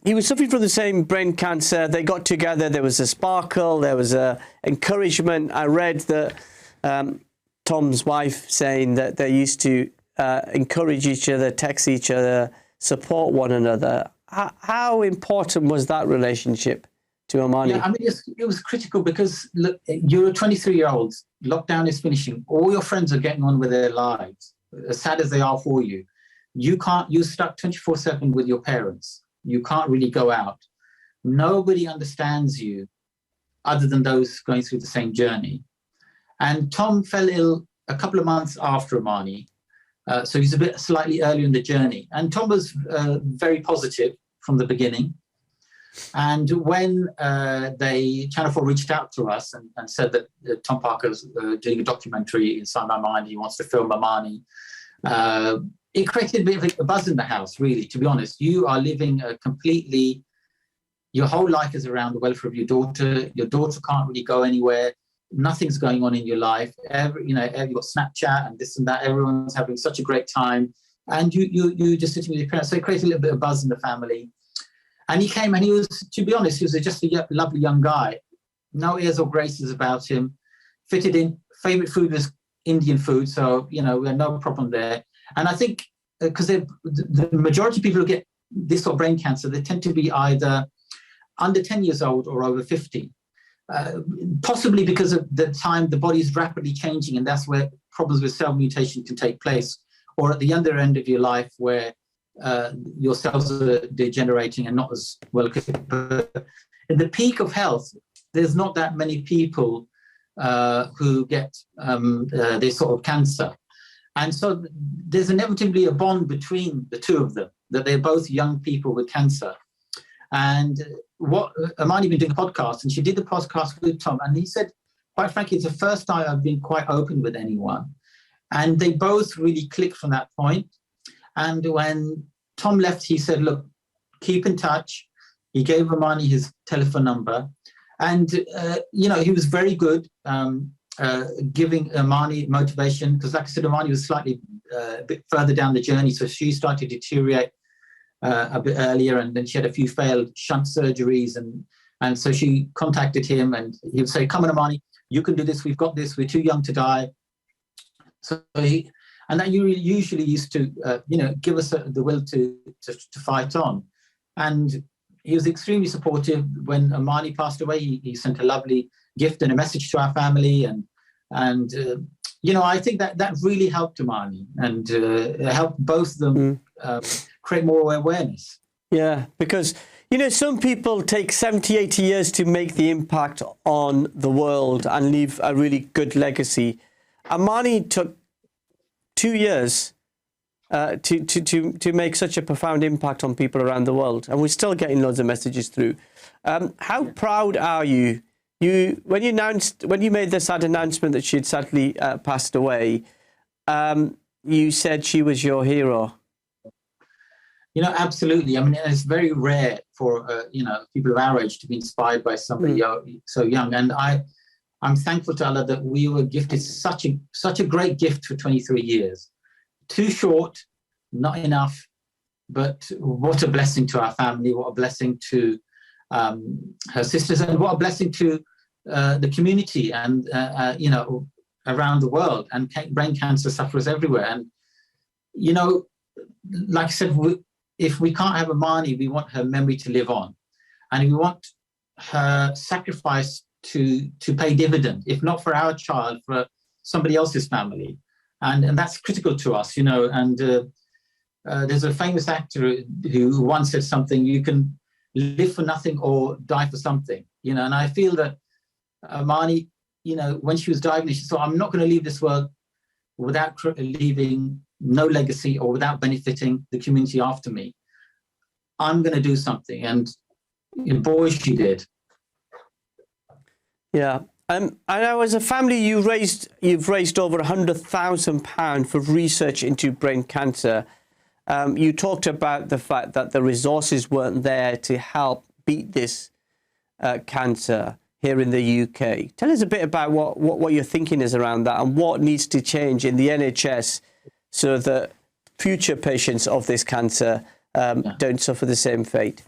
He was suffering from the same brain cancer. They got together. There was a sparkle. There was a encouragement. I read that Tom's wife saying that they used to encourage each other, text each other, support one another. How important was that relationship to Amani? Yeah, I mean, it was critical because, look, you're a 23-year-old. Lockdown is finishing. All your friends are getting on with their lives, as sad as they are for you. You're stuck 24/7 with your parents. You can't really go out. Nobody understands you other than those going through the same journey. And Tom fell ill a couple of months after Amani. So he's a bit slightly earlier in the journey. And Tom was very positive from the beginning. And when Channel 4 reached out to us and said that Tom Parker's doing a documentary inside my mind, he wants to film Amani, it created a bit of a buzz in the house, really, to be honest. You are living your whole life is around the welfare of your daughter. Your daughter can't really go anywhere. nothing's going on in your life. You've got Snapchat and this and that. Everyone's having such a great time, and you just sitting with your parents. So it created a little bit of buzz in the family. And he came, and he was, to be honest, he was just a lovely young guy. No airs or graces about him. Fitted in. Favorite food was Indian food, so we had no problem there. And I think because the majority of people who get this sort of brain cancer, they tend to be either under 10 years old or over 50. Possibly because of the time the body is rapidly changing, and that's where problems with cell mutation can take place, or at the younger end of your life where your cells are degenerating and not as well. But in the peak of health, there's not that many people who get this sort of cancer. And so there's inevitably a bond between the two of them, that they're both young people with cancer. And what Amani been doing a podcast, and she did the podcast with Tom, and he said, quite frankly, it's the first time I've been quite open with anyone. And they both really clicked from that point. And when Tom left, he said, look, keep in touch. He gave Amani his telephone number. And, he was very good giving Amani motivation, because like I said, Amani was slightly a bit further down the journey. So she started to deteriorate a bit earlier, and then she had a few failed shunt surgeries. And so she contacted him, and he would say, come on, Amani, you can do this. We've got this. We're too young to die. So and that usually used to, give us the will to fight on. And he was extremely supportive. When Amani passed away, he sent a lovely gift and a message to our family. And I think that really helped Amani, and helped both of them create more awareness. Yeah, because, some people take 70, 80 years to make the impact on the world and leave a really good legacy. Amani took 2 years to make such a profound impact on people around the world, and we're still getting loads of messages through. How proud are you? When you made the sad announcement that she had sadly passed away, you said she was your hero. Absolutely. I mean, it's very rare for people of our age to be inspired by somebody so young, and I'm thankful to Allah that we were gifted such a great gift for 23 years. Too short, not enough, but what a blessing to our family, what a blessing to her sisters, and what a blessing to the community and, around the world, and brain cancer sufferers everywhere. And, like I said, if we can't have Amani, we want her memory to live on. And we want her sacrifice to pay dividend, if not for our child, for somebody else's family. And that's critical to us, and there's a famous actor who once said something, you can live for nothing or die for something, and I feel that Amani, when she was diagnosed, she thought, I'm not going to leave this world without leaving no legacy or without benefiting the community after me. I'm going to do something. And boy, she did. Yeah. And as a family, you've raised over £100,000 for research into brain cancer. You talked about the fact that the resources weren't there to help beat this cancer here in the UK. Tell us a bit about what your thinking is around that, and what needs to change in the NHS so that future patients of this cancer don't suffer the same fate.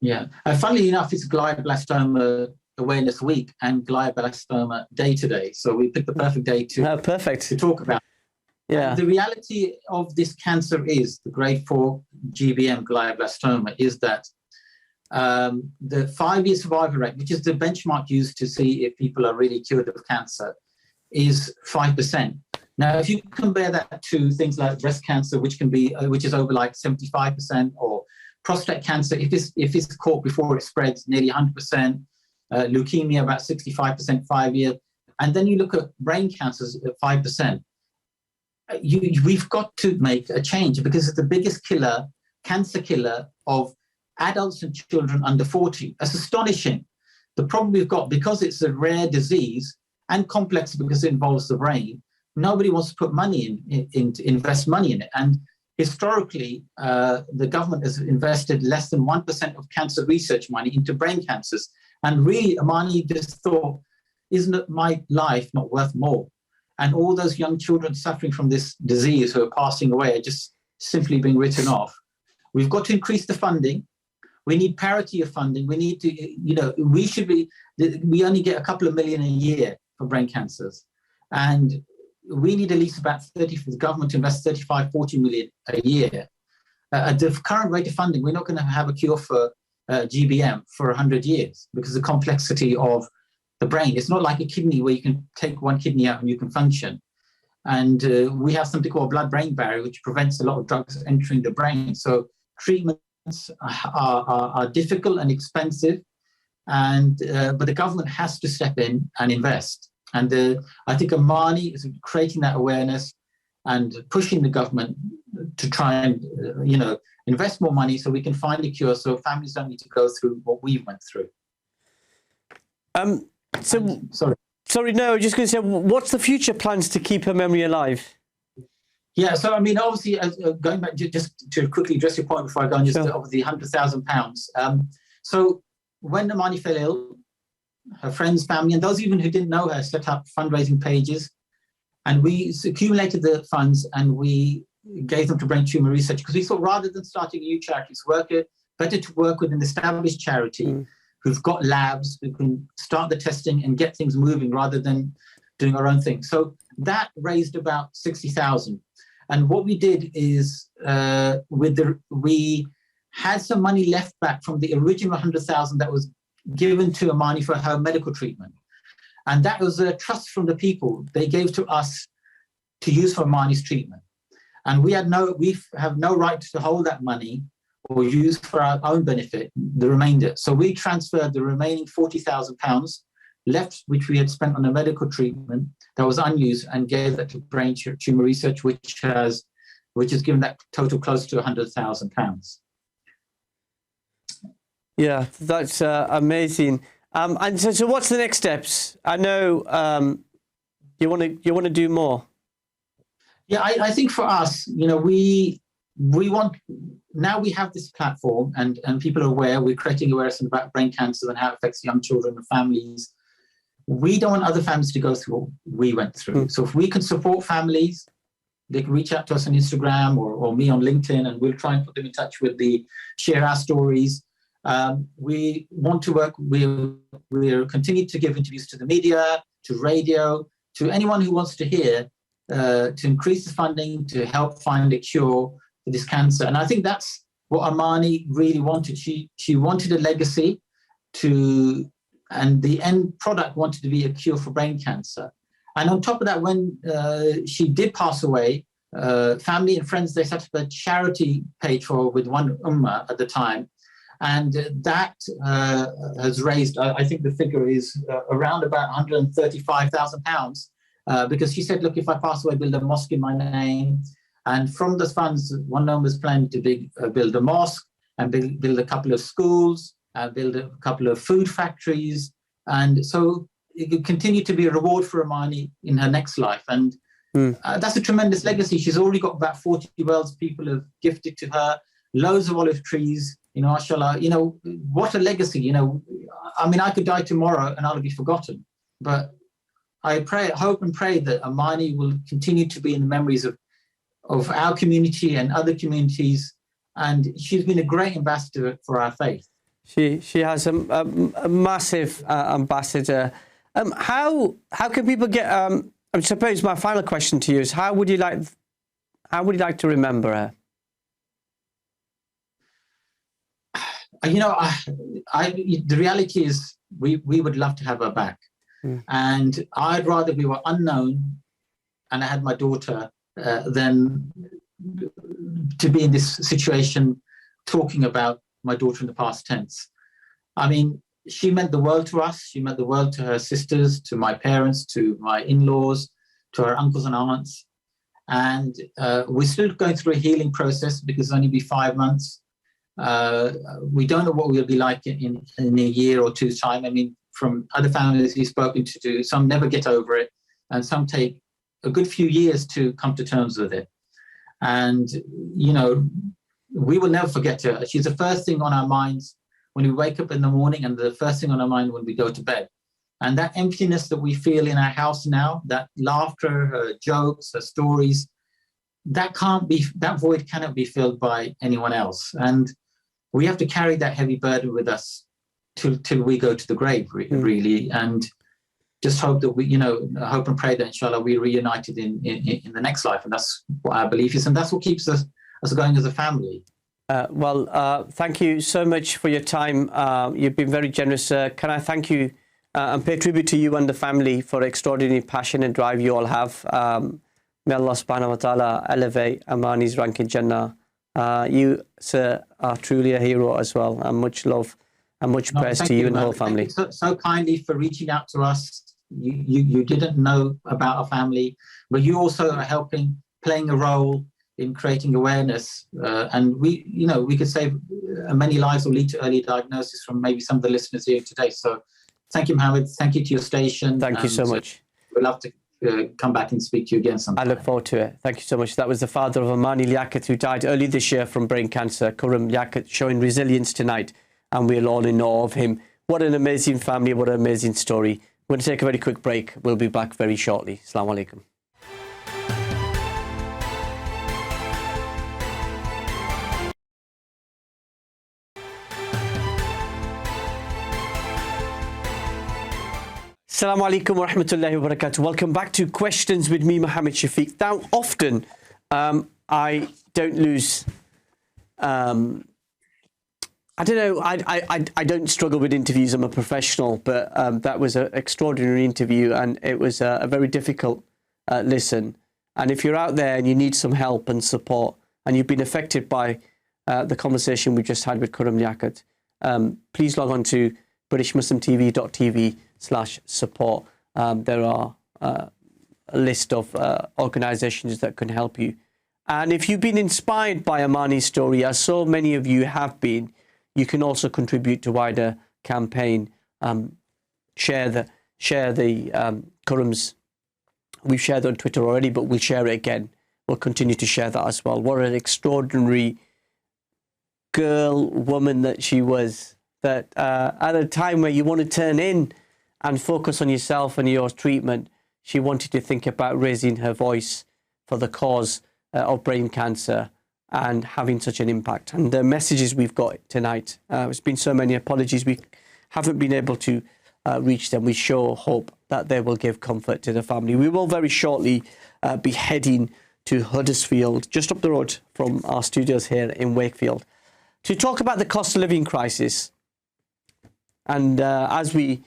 Yeah. Funnily enough, it's glioblastoma Awareness Week and glioblastoma Day today. So we picked the perfect day to talk about. Yeah. And the reality of this cancer is, the grade 4 GBM glioblastoma, is that the 5-year survival rate, which is the benchmark used to see if people are really cured of cancer, is 5%. Now, if you compare that to things like breast cancer, which is over like 75%, or prostate cancer, if it's caught before it spreads, nearly 100%, leukemia about 65% 5 year, and then you look at brain cancers at 5%. We've got to make a change, because it's the biggest cancer killer of adults and children under 40. That's astonishing. The problem we've got, because it's a rare disease and complex because it involves the brain, nobody wants to put money to invest money in it. And historically, the government has invested less than 1% of cancer research money into brain cancers. And really, Amani just thought, isn't my life not worth more? And all those young children suffering from this disease who are passing away are just simply being written off. We've got to increase the funding. We need parity of funding. We need to, we only get a couple of million a year for brain cancers. And we need at least about the government to invest 35, 40 million a year. At the current rate of funding, we're not going to have a cure for GBM for 100 years because of the complexity of the brain. It's not like a kidney where you can take one kidney out and you can function. And we have something called blood-brain barrier, which prevents a lot of drugs entering the brain. So treatments are difficult and expensive, but the government has to step in and invest. And I think Amani is creating that awareness and pushing the government to try and invest more money so we can find a cure, so families don't need to go through what we went through. Sorry, no, I was just going to say, what's the future plans to keep her memory alive? Yeah, so I mean, obviously, going back just to quickly address your point before I go on, just obviously £100,000. So when Amani fell ill, her friends, family, and those even who didn't know her set up fundraising pages, and we accumulated the funds and we gave them to brain tumor research because we thought rather than starting a new charity, it's better to work with an established charity who've got labs, who can start the testing and get things moving rather than doing our own thing. So that raised about 60,000. And what we did is we had some money left back from the original 100,000 that was given to Amani for her medical treatment. And that was a trust from the people. They gave to us to use for Amani's treatment. And we have no right to hold that money or use for our own benefit, the remainder. So we transferred the remaining £40,000 left, which we had spent on the medical treatment that was unused, and gave that to brain tumor research, which has given that total close to £100,000. Yeah, that's amazing. And so what's the next steps? I know you want to do more. Yeah, I think for us, we want, now we have this platform and people are aware, we're creating awareness about brain cancer and how it affects young children and families. We don't want other families to go through what we went through. So if we can support families, they can reach out to us on Instagram or me on LinkedIn, and we'll try and put them in touch with share our stories. We want to work, we're continuing to give interviews to the media, to radio, to anyone who wants to hear, to increase the funding, to help find a cure for this cancer. And I think that's what Amani really wanted. She wanted a legacy and the end product wanted to be a cure for brain cancer. And on top of that, when she did pass away, family and friends, they set up a charity page with One Ummah at the time. And that has raised, I think the figure is around about £135,000, because she said, look, if I pass away, build a mosque in my name. And from those funds, One Ummah is planning to build a mosque and build a couple of schools, build a couple of food factories. And so it could continue to be a reward for Amani in her next life. And that's a tremendous legacy. She's already got about 40 wells people have gifted to her, loads of olive trees, mashallah, what a legacy, I mean, I could die tomorrow and I'll be forgotten. But I hope and pray that Amani will continue to be in the memories of our community and other communities. And she's been a great ambassador for our faith. She has a massive ambassador. How can people get? I suppose my final question to you is: how would you like to remember her? The reality is we would love to have her back, and I'd rather we were unknown, and I had my daughter, than to be in this situation talking about my daughter in the past tense. I mean, she meant the world to us. She meant the world to her sisters, to my parents, to my in-laws, to her uncles and aunts. And we're still going through a healing process because it's only been 5 months. We don't know what we'll be like in a year or two's time. I mean, from other families we've spoken to, some never get over it, and some take a good few years to come to terms with it. And, we will never forget her. She's the first thing on our minds when we wake up in the morning and the first thing on our mind when we go to bed. And that emptiness that we feel in our house now, that laughter, her jokes, her stories, that void cannot be filled by anyone else. And we have to carry that heavy burden with us till we go to the grave, really. And just hope that we, hope and pray that inshallah we're reunited in the next life. And that's what our belief is. And that's what keeps us going as a family. Thank you so much for your time. You've been very generous. Can I thank you and pay tribute to you and the family for extraordinary passion and drive you all have. May Allah subhanahu wa ta'ala elevate Amani's rank in Jannah. You, sir, are truly a hero as well. And much love and much praise to you and the whole family. Thank you so kindly for reaching out to us. You didn't know about our family, but you also are playing a role in creating awareness. And we could save many lives or lead to early diagnosis from maybe some of the listeners here today. So thank you, Mohammed. Thank you to your station. Thank you so much. We'd love to come back and speak to you again sometime. I look forward to it. Thank you so much. That was the father of Amani Liaquat, who died early this year from brain cancer. Khuram Liaquat showing resilience tonight, and we're all in awe of him. What an amazing family, what an amazing story. We're going to take a very quick break. We'll be back very shortly. Assalamu alaikum. Assalamu alaikum wa rahmatullahi wa barakatuh. Welcome back to Questions with me, Mohammed Shafiq. Now, often I don't lose, I don't know, I don't struggle with interviews. I'm a professional, but that was an extraordinary interview, and it was a very difficult listen. And if you're out there and you need some help and support, and you've been affected by the conversation we just had with Khuram Liaquat, please log on to britishmuslimtv.tv/support. There are a list of organizations that can help you. And if you've been inspired by Amani's story, as so many of you have been, you can also contribute to wider campaign. Share the Khuram's. We've shared on Twitter already, but we'll share it again. We'll continue to share that as well. What an extraordinary woman that she was. That at a time where you want to turn in and focus on yourself and your treatment, she wanted to think about raising her voice for the cause of brain cancer and having such an impact. And the messages we've got tonight, there's been so many apologies, we haven't been able to reach them. We sure hope that they will give comfort to the family. We will very shortly be heading to Huddersfield, just up the road from our studios here in Wakefield, to talk about the cost of living crisis. And as we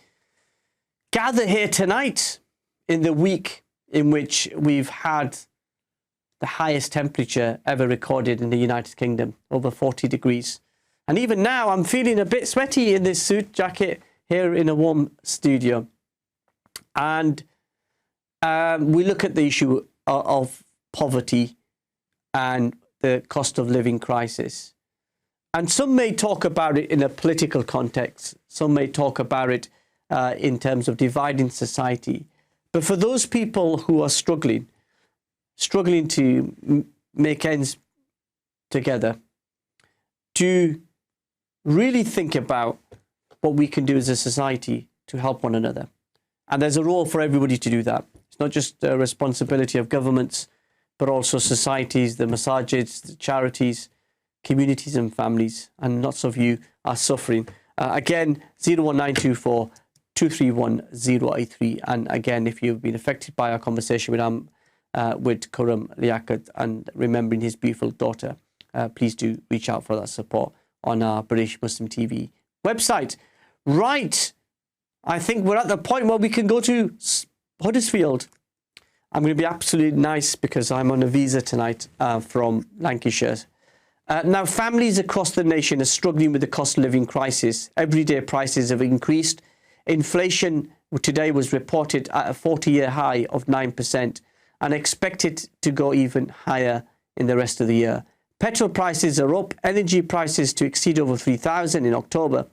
gather here tonight in the week in which we've had the highest temperature ever recorded in the United Kingdom, over 40 degrees. And even now, I'm feeling a bit sweaty in this suit jacket here in a warm studio. And we look at the issue of poverty and the cost of living crisis. And some may talk about it in a political context. Some may talk about it in terms of dividing society. But for those people who are struggling to make ends together, to really think about what we can do as a society to help one another. And there's a role for everybody to do that. It's not just a responsibility of governments, but also societies, the masajids, the charities, communities and families, and lots of you are suffering. Again, 01924 231 083. And again, if you've been affected by our conversation with Khuram Liaquat and remembering his beautiful daughter, please do reach out for that support on our British Muslim TV website. Right, I think we're at the point where we can go to Huddersfield. I'm going to be absolutely nice because I'm on a visa tonight from Lancashire. Now, families across the nation are struggling with the cost of living crisis. Everyday prices have increased. Inflation today was reported at a 40-year high of 9% and expected to go even higher in the rest of the year. Petrol prices are up, energy prices to exceed over 3,000 in October.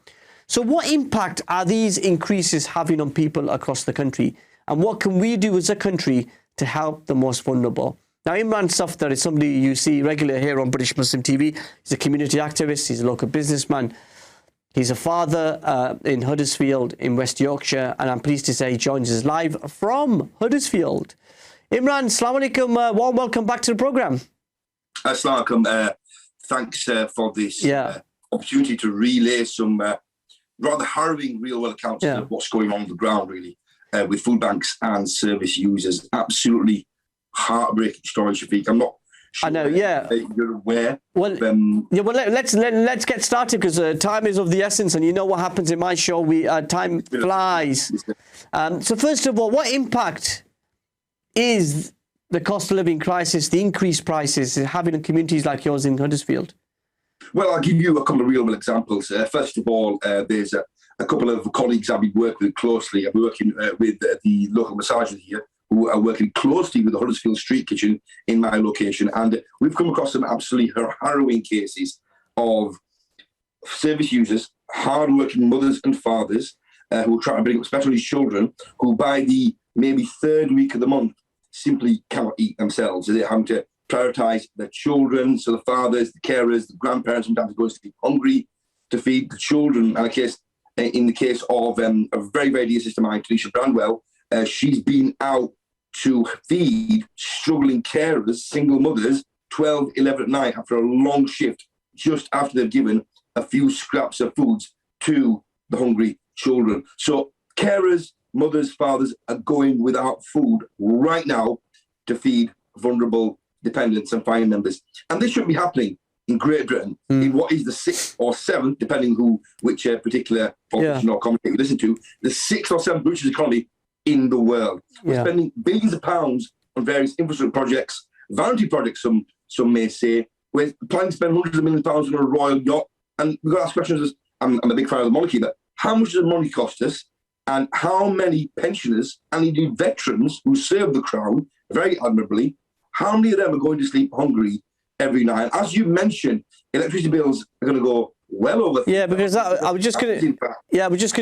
So what impact are these increases having on people across the country? And what can we do as a country to help the most vulnerable? Now, Imran Safdar is somebody you see regularly here on British Muslim TV. He's a community activist. He's a local businessman. He's a father in Huddersfield in West Yorkshire, and I'm pleased to say he joins us live from Huddersfield. Imran, Assalamu alaikum. Warm welcome back to the programme. Assalamu alaikum. Thanks for this opportunity to relay some rather harrowing real-world accounts of what's going on the ground, really, with food banks and service users. Absolutely heartbreaking story, Shafiq. I'm not sure. I know, you're aware. Well, let's get started, because time is of the essence, and you know what happens in my show. Time flies. So first of all, what impact is the cost of living crisis, the increased prices, having in communities like yours in Huddersfield? Well, I'll give you a couple of real-world examples. First of all, there's a couple of colleagues I've been working with closely. I'm working with the local massager here, who are working closely with the Huddersfield Street Kitchen in my location. And we've come across some absolutely harrowing cases of service users, hard-working mothers and fathers who are trying to bring up special needs children, who by the maybe third week of the month simply cannot eat themselves. They're having to prioritise their children, so the fathers, the carers, the grandparents sometimes go to sleep hungry to feed the children. And in the case of a very, very dear sister of mine, Tanisha Brandwell, she's been out to feed struggling carers, single mothers, 12, 11 at night after a long shift, just after they've given a few scraps of foods to the hungry children. So carers, mothers, fathers are going without food right now to feed vulnerable dependents and family members. And this shouldn't be happening in Great Britain, in what is the 6th or 7th, depending which particular politician or commentator you listen to, the 6th or 7th richest economy in the world. We're spending billions of pounds on various infrastructure projects, vanity projects, some may say. We're planning to spend hundreds of millions of pounds on a royal yacht. And we've got to ask questions, I'm a big fan of the monarchy, but how much does the money cost us? And how many pensioners and indeed veterans who serve the Crown very admirably, how many of them are going to sleep hungry every night? And as you mentioned, electricity bills are going to go well over. Yeah, because I was just going to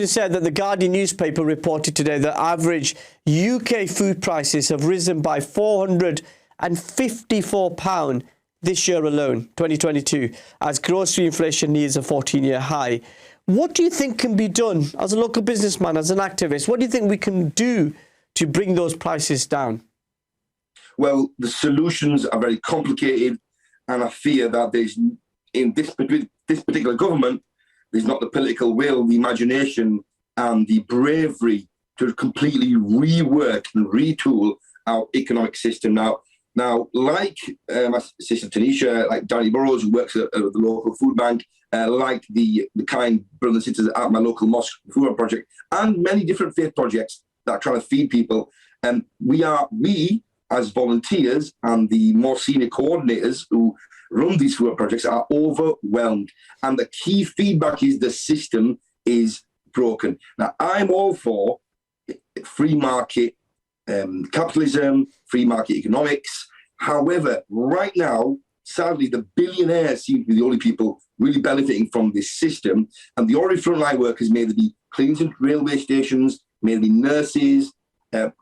say that the Guardian newspaper reported today that average UK food prices have risen by £454 this year alone, 2022, as grocery inflation nears a 14-year high. What do you think can be done as a local businessman, as an activist? What do you think we can do to bring those prices down? Well, the solutions are very complicated, and I fear that in this particular government, there's not the political will, the imagination, and the bravery to completely rework and retool our economic system. Now, like my sister Tanisha, like Danny Burrows, who works at the local food bank, like the kind brothers and sisters at my local mosque food project, and many different faith projects that are trying to feed people. And we as volunteers and the more senior coordinators who run these food projects are overwhelmed. And the key feedback is the system is broken. Now, I'm all for free market capitalism, free market economics. However, right now, sadly, the billionaires seem to be the only people really benefiting from this system. And the ordinary frontline workers, may they be cleaners at railway stations, may they be nurses,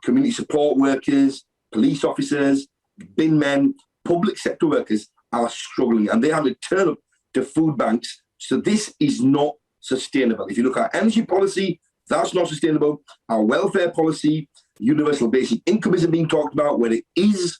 community support workers, police officers, bin men, public sector workers are struggling, and they have to turn up to food banks. So this is not sustainable. If you look at energy policy, that's not sustainable. Our welfare policy, universal basic income isn't being talked about, where it is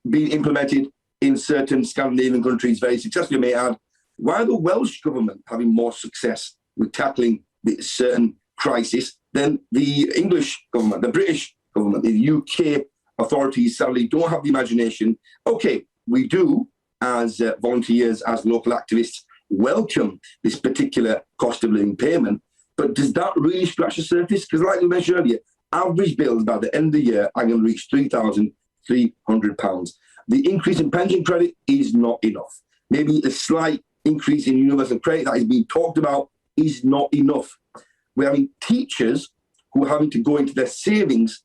being implemented in certain Scandinavian countries very successfully, I may add. Why are the Welsh government having more success with tackling this certain crisis than the English government, the British government, the UK authorities sadly don't have the imagination? Okay, we do, as volunteers, as local activists, welcome this particular cost of living payment, but does that really scratch the surface? Because like we mentioned earlier, average bills by the end of the year are going to reach £3,300. The increase in pension credit is not enough. Maybe a slight increase in universal credit that is being talked about is not enough. We're having teachers who are having to go into their savings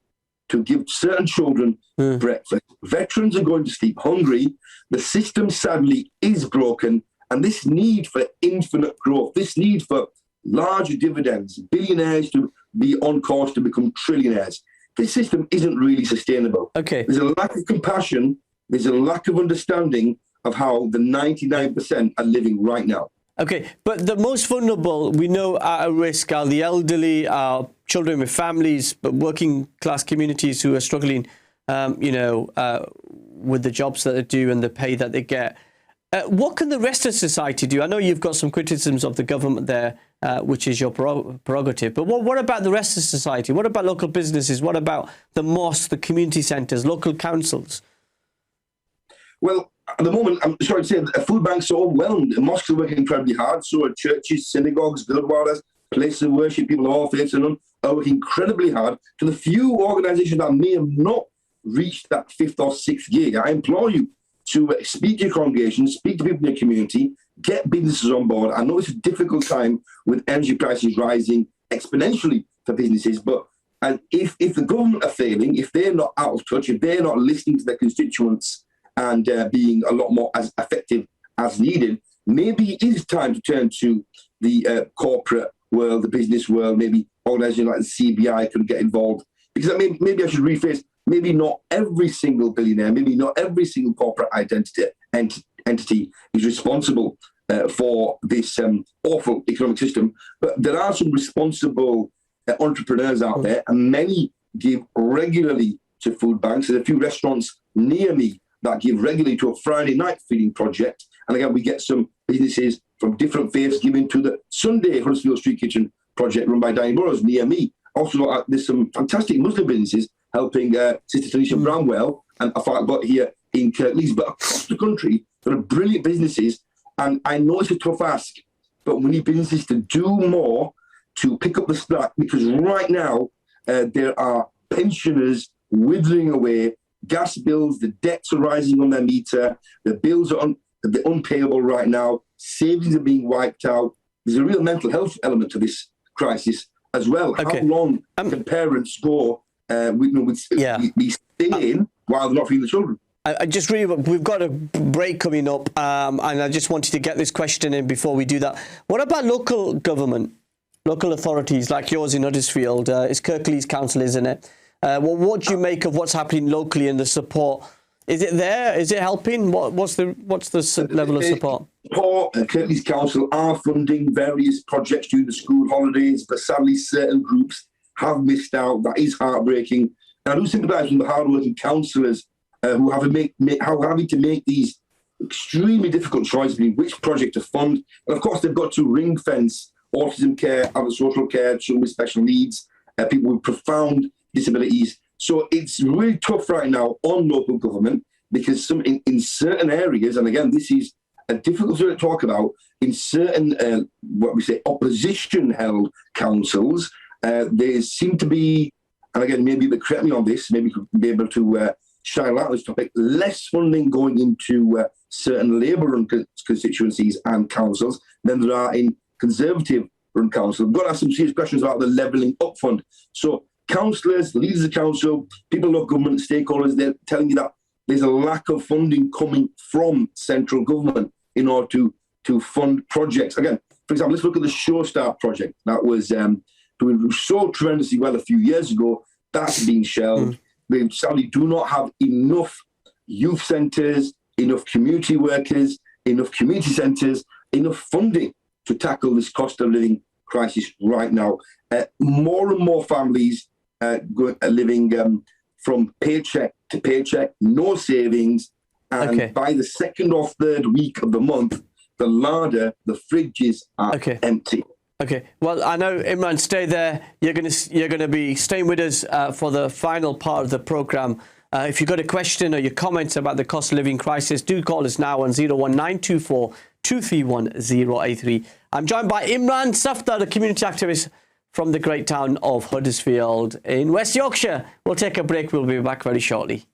to give certain children breakfast. Veterans are going to sleep hungry. The system sadly is broken, and this need for infinite growth, this need for larger dividends, billionaires to be on course to become trillionaires, this system isn't really sustainable. Okay. There's a lack of compassion, there's a lack of understanding of how the 99% are living right now. Okay, but the most vulnerable, we know, are at risk are the elderly, are children with families, but working class communities who are struggling, with the jobs that they do and the pay that they get. What can the rest of society do? I know you've got some criticisms of the government there, which is your prerogative, but what about the rest of society? What about local businesses? What about the mosques, the community centres, local councils? Well, at the moment, I'm sorry to say, the food banks are overwhelmed. The mosques are working incredibly hard. So are churches, synagogues, gurdwaras, places of worship. People of all faiths and none are working incredibly hard. To the few organisations that may have not reached that fifth or sixth year, I implore you to speak to your congregation, speak to people in your community, get businesses on board. I know it's a difficult time with energy prices rising exponentially for businesses, but if the government are failing, if they're not out of touch, if they're not listening to their constituents and being a lot more as effective as needed, maybe it is time to turn to the corporate world, the business world. Maybe organisations like the CBI could get involved. Because maybe I should rephrase, maybe not every single billionaire, maybe not every single corporate entity is responsible for this awful economic system, but there are some responsible entrepreneurs out there, and many give regularly to food banks. There's a few restaurants near me that give regularly to a Friday night feeding project. And again, we get some businesses from different faiths giving to the Sunday Huddersfield Street Kitchen project run by Danny Burrows near me. Also, there's some fantastic Muslim businesses helping Sister Tanisha Brownwell and I got here in Kirklees. But across the country, there are brilliant businesses. And I know it's a tough ask, but we need businesses to do more to pick up the slack, because right now there are pensioners withering away, gas bills, the debts are rising on their meter, the bills are unpayable right now, savings are being wiped out. There's a real mental health element to this crisis as well. Okay. How long can parents go with staying while they're not feeding the children? We've got a break coming up, and I just wanted to get this question in before we do that. What about local government, local authorities like yours in Huddersfield? It's Kirklees Council, isn't it? What do you make of what's happening locally and the support? Is it there? Is it helping? What's the level of support? Kirklees Council are funding various projects during the school holidays, but sadly certain groups have missed out. That is heartbreaking. And I do sympathise with the hard-working councillors who are having to make these extremely difficult choices between which project to fund. And of course, they've got to ring-fence autism care, other social care, children with special needs, people with profound disabilities. So it's really tough right now on local government, because in certain areas, and again, this is a difficult to talk about, in certain, what we say, opposition-held councils, there seem to be, and again, maybe you correct me on this, maybe you could be able to shine light on this topic, less funding going into certain Labour-run constituencies and councils than there are in Conservative-run councils. We've got to ask some serious questions about the levelling up fund. So councillors, leaders of council, people of government, stakeholders, they're telling you that there's a lack of funding coming from central government in order to fund projects. Again, for example, let's look at the Show Start project that was doing so tremendously well a few years ago. That's being shelved. They sadly do not have enough youth centres, enough community workers, enough community centres, enough funding to tackle this cost of living crisis right now. More and more families living from paycheck to paycheck, no savings, and by the second or third week of the month, the larder, the fridges are empty. Okay. Well, I know, Imran, stay there. You're gonna be staying with us for the final part of the programme. If you've got a question or your comments about the cost of living crisis, do call us now on 01924 231 083. I'm joined by Imran Safdar, a community activist from the great town of Huddersfield in West Yorkshire. We'll take a break. We'll be back very shortly.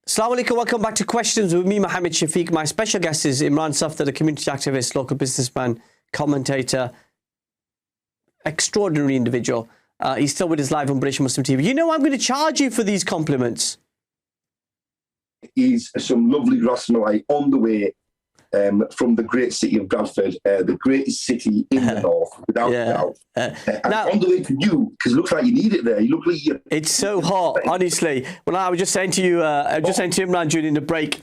Assalamu alaikum, welcome back to Questions with me, Mohammed Shafiq. My special guest is Imran Safdar, a community activist, local businessman, commentator, extraordinary individual. He's still with us live on British Muslim TV. You know, I'm going to charge you for these compliments. Is some lovely ras malai on the way from the great city of Bradford, the greatest city in the north, without doubt. And now, on the way to you, because it looks like you need it there. You look like you. It's so hot, honestly. Well, I was just saying to you, Imran during the break,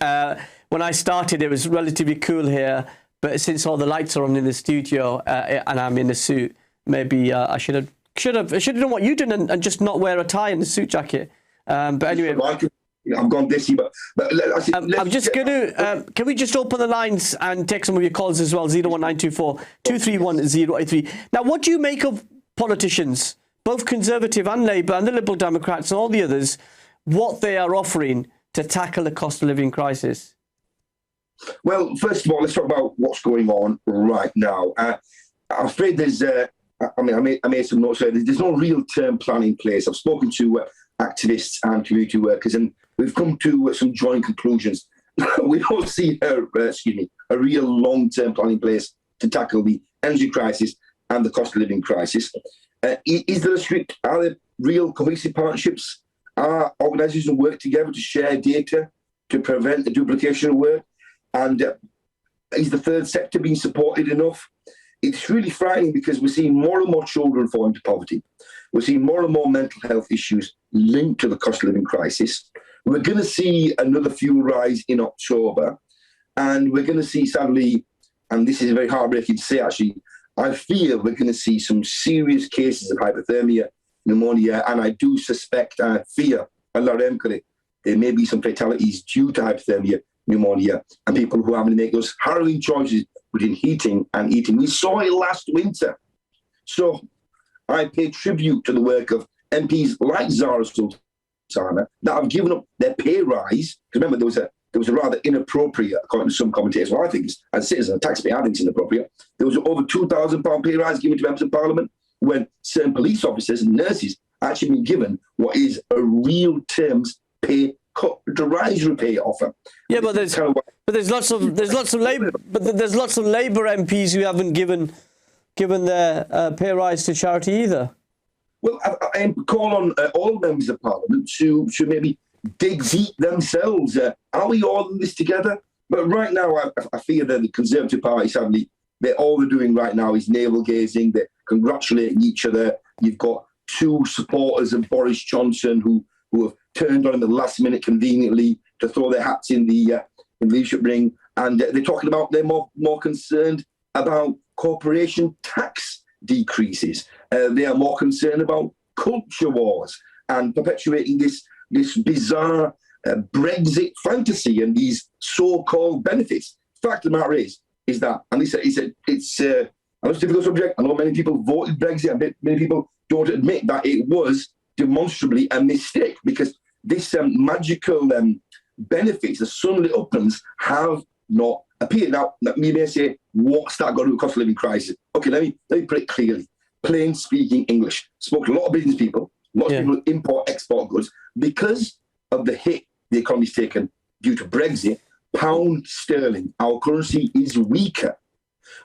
when I started, it was relatively cool here, but since all the lights are on in the studio and I'm in a suit, maybe I should have done what you did and just not wear a tie and a suit jacket. But anyway. I've gone dizzy, but I'm just going to, can we just open the lines and take some of your calls as well, 01924 231 083. Now, what do you make of politicians, both Conservative and Labour and the Liberal Democrats and all the others, what they are offering to tackle the cost of living crisis? Well, first of all, let's talk about what's going on right now. I'm afraid there's, I made some notes there. There's no real term plan in place. I've spoken to activists and community workers, and we've come to some joint conclusions. We don't see a real long-term plan in place to tackle the energy crisis and the cost of living crisis. Are there real cohesive partnerships? Are organisations work together to share data to prevent the duplication of work? And is the third sector being supported enough? It's really frightening because we're seeing more and more children fall into poverty. We're seeing more and more mental health issues linked to the cost of living crisis. We're going to see another fuel rise in October. And we're going to see, sadly, and this is very heartbreaking to say actually, I fear we're going to see some serious cases of hypothermia, pneumonia, and I do suspect, I fear, there may be some fatalities due to hypothermia, pneumonia, and people who are having to make those harrowing choices between heating and eating. We saw it last winter. So I pay tribute to the work of MPs like Zara Sultana that have given up their pay rise. Because remember, there was a rather inappropriate, according to some commentators, well, I think it's, as a citizen, a taxpayer, I think it's inappropriate. There was over £2,000 pay rise given to members of Parliament when certain police officers and nurses actually been given what is a real terms pay cut, derisory pay offer. Yeah, but there's lots of Labour MPs who haven't given their pay rise to charity either. Well, I call on all members of Parliament to maybe dig deep themselves. Are we all in this together? But right now, I fear that the Conservative Party, sadly, all they're doing right now is navel-gazing. They're congratulating each other. You've got two supporters of Boris Johnson who have turned on in the last minute conveniently to throw their hats in the leadership ring. And they're talking about they're more concerned about corporation tax decreases. They are more concerned about culture wars and perpetuating this bizarre Brexit fantasy and these so-called benefits. Fact of the matter is that, and it's I know it's a difficult subject. I know many people voted Brexit, and many people don't admit that it was demonstrably a mistake because this magical benefits, the sunlit uplands, have not appeared. Now, you may say, what's that got to do with cost of living crisis? Okay, let me put it clearly. Plain speaking English. Spoke to a lot of business people, lots of people import, export goods. Because of the hit the economy's taken due to Brexit, pound sterling, our currency, is weaker.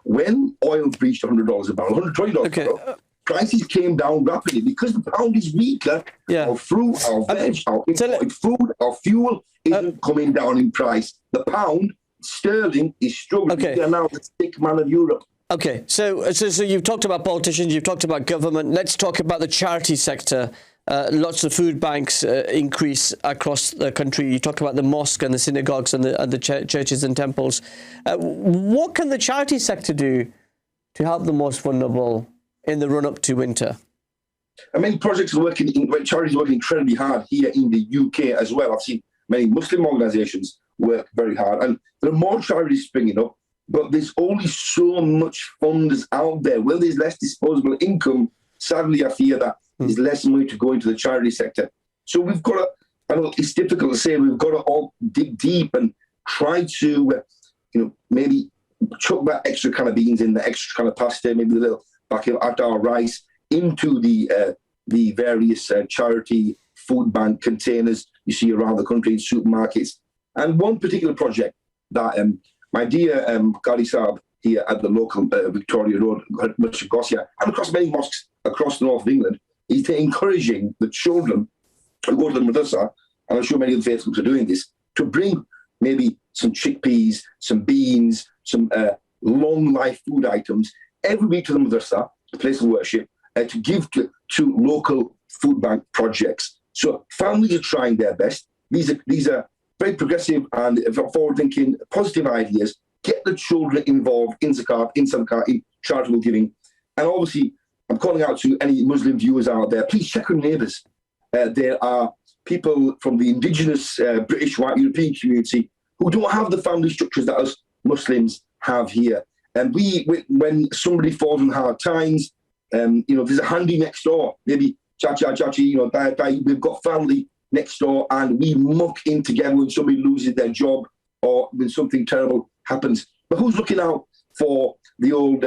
When oil breached $100 a barrel, $120 a barrel, prices came down rapidly because the pound is weaker. Our fruit, our veg, our imported food, our fuel isn't coming down in price. The pound sterling is struggling. We are now the stick man of Europe. Okay, so you've talked about politicians, you've talked about government. Let's talk about the charity sector. Lots of food banks increase across the country. You talked about the mosque and the synagogues and the churches and temples. What can the charity sector do to help the most vulnerable in the run-up to winter? I mean, charities are working incredibly hard here in the UK as well. I've seen many Muslim organisations work very hard, and there are more charities springing up, but there's only so much funds out there. Well, there's less disposable income. Sadly, I fear that there's less money to go into the charity sector. So we've got to, I know it's difficult to say, we've got to all dig deep and try to, maybe chuck that extra kind of beans in, the extra kind of pasta, maybe a little bucket of our rice into the various charity food bank containers you see around the country in supermarkets. And one particular project that my dear Qadi Saab here at the local Victoria Road, Masjid Gosia, and across many mosques across the north of England, is encouraging the children who go to the madrasa, and I'm sure many of the faith groups are doing this, to bring maybe some chickpeas, some beans, some long life food items every week to the madrasa, the place of worship, to give to local food bank projects. So families are trying their best. These are very progressive and forward-thinking, positive ideas. Get the children involved in zakat, in sadaqah, in charitable giving. And obviously, I'm calling out to any Muslim viewers out there, please check on neighbours. There are people from the indigenous British white European community who don't have the family structures that us Muslims have here. And when somebody falls in hard times, there's a handy next door, maybe chachi, we've got family next door, and we muck in together when somebody loses their job or when something terrible happens. But who's looking out for the old,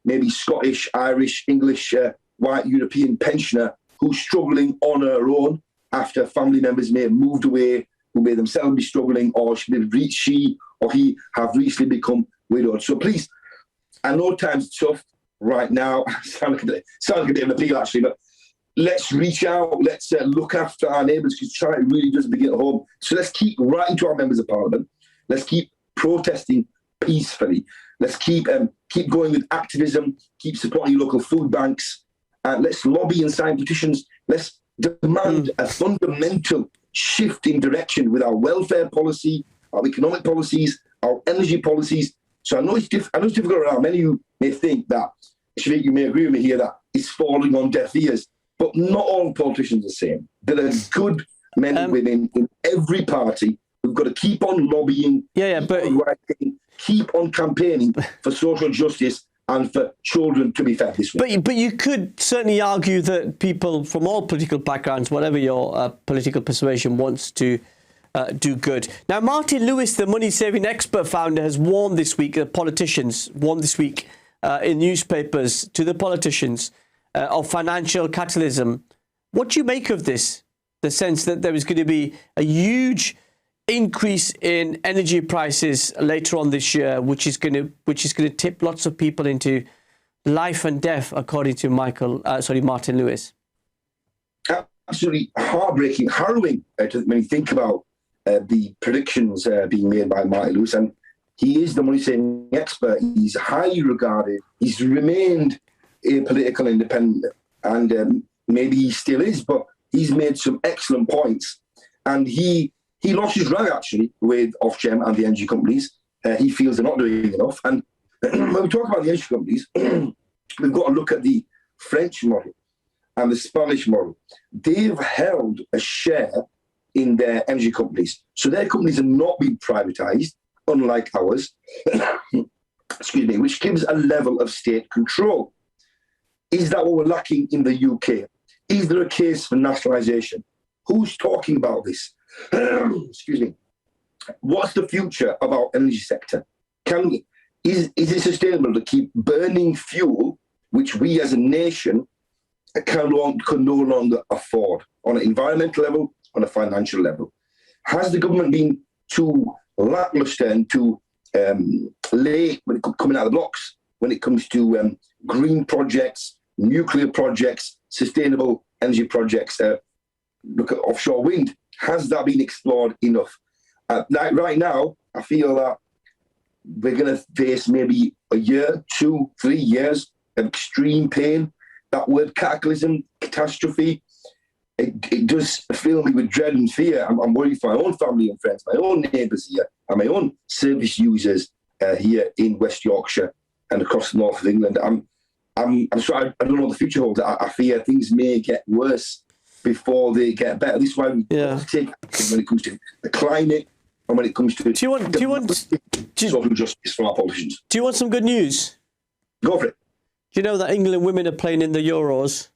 maybe Scottish, Irish, English, white European pensioner who's struggling on her own after family members may have moved away, who may themselves be struggling, or she or he have recently become widowed? So please, I know time's tough right now. Sound like a bit of an appeal, actually, but let's reach out. Let's look after our neighbours, because charity really does begin at home. So let's keep writing to our members of parliament. Let's keep protesting peacefully. Let's keep going with activism. Keep supporting local food banks. Let's lobby and sign petitions. Let's demand a fundamental shift in direction with our welfare policy, our economic policies, our energy policies. So I know it's difficult around. Many of you may think that, Shafiq, you may agree with me here, that it's falling on deaf ears. But not all politicians are the same. There are good men and women in every party. We've got to keep on lobbying, keep on campaigning for social justice and for children to be fed this way. But you could certainly argue that people from all political backgrounds, whatever your political persuasion, wants to do good. Now, Martin Lewis, the money-saving expert founder, has warned this week, in newspapers to the politicians of financial capitalism. What do you make of this? The sense that there is going to be a huge increase in energy prices later on this year, which is going to tip lots of people into life and death, according to Martin Lewis. Absolutely heartbreaking, harrowing when you think about the predictions being made by Martin Lewis. And he is the money-saving expert. He's highly regarded. He's remained apolitical, independent, and maybe he still is, but he's made some excellent points. And he lost his rag, actually, with Ofgem and the energy companies. He feels they're not doing enough. And when we talk about the energy companies, we've got to look at the French model and the Spanish model. They've held a share in their energy companies. So their companies are not being privatised, unlike ours, which gives a level of state control. Is that what we're lacking in the UK? Is there a case for nationalisation? Who's talking about this? What's the future of our energy sector? Is it sustainable to keep burning fuel, which we as a nation can no longer afford, on an environmental level, on a financial level? Has the government been too lacklustre and too late when it comes coming out of the blocks when it comes to green projects, nuclear projects, sustainable energy projects? Look at offshore wind. Has that been explored enough? Right now, I feel that we're going to face maybe a year, 2, 3 years of extreme pain. That word cataclysm, catastrophe, it does fill me with dread and fear. I'm worried for my own family and friends, my own neighbours here, and my own service users here in West Yorkshire and across the north of England. I'm sorry, I don't know what the future holds. I fear things may get worse before they get better. This is why we take action when it comes to the climate and when it comes to social justice for our politicians. Do you want some good news? Go for it. Do you know that England women are playing in the Euros?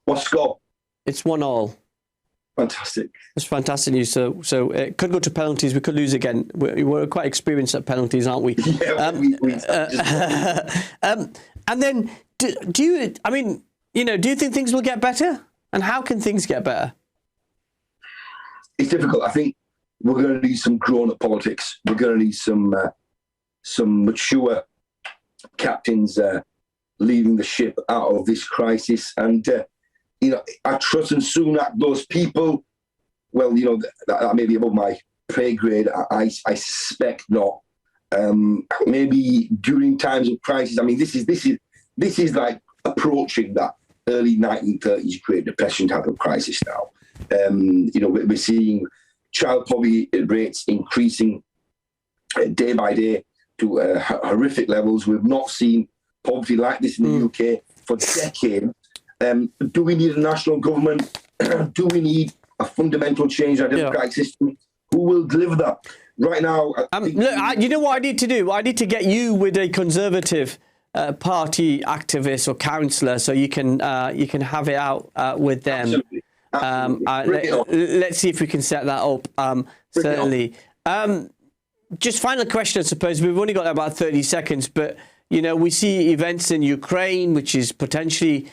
What score? It's 1-1. Fantastic. That's fantastic news. So it could go to penalties. We could lose again. We're quite experienced at penalties, aren't we? Yeah, and then, do you? I mean, do you think things will get better? And how can things get better? It's difficult. I think we're going to need some grown-up politics. We're going to need some mature captains leading the ship out of this crisis. And I trust and Sunak, those people. Well, that may be above my pay grade. I suspect not. maybe during times of crisis. I mean, this is like approaching that early 1930s Great Depression type of crisis now. We're seeing child poverty rates increasing day by day to horrific levels. We've not seen poverty like this in the UK for decades. Do we need a national government? Do we need a fundamental change in our democratic system? Who will deliver that? Right now, you know what I need to do? I need to get you with a Conservative Party activist or councillor, so you can have it out with them. Let's see if we can set that up. Certainly. Just final question, I suppose. We've only got about 30 seconds, but we see events in Ukraine, which is potentially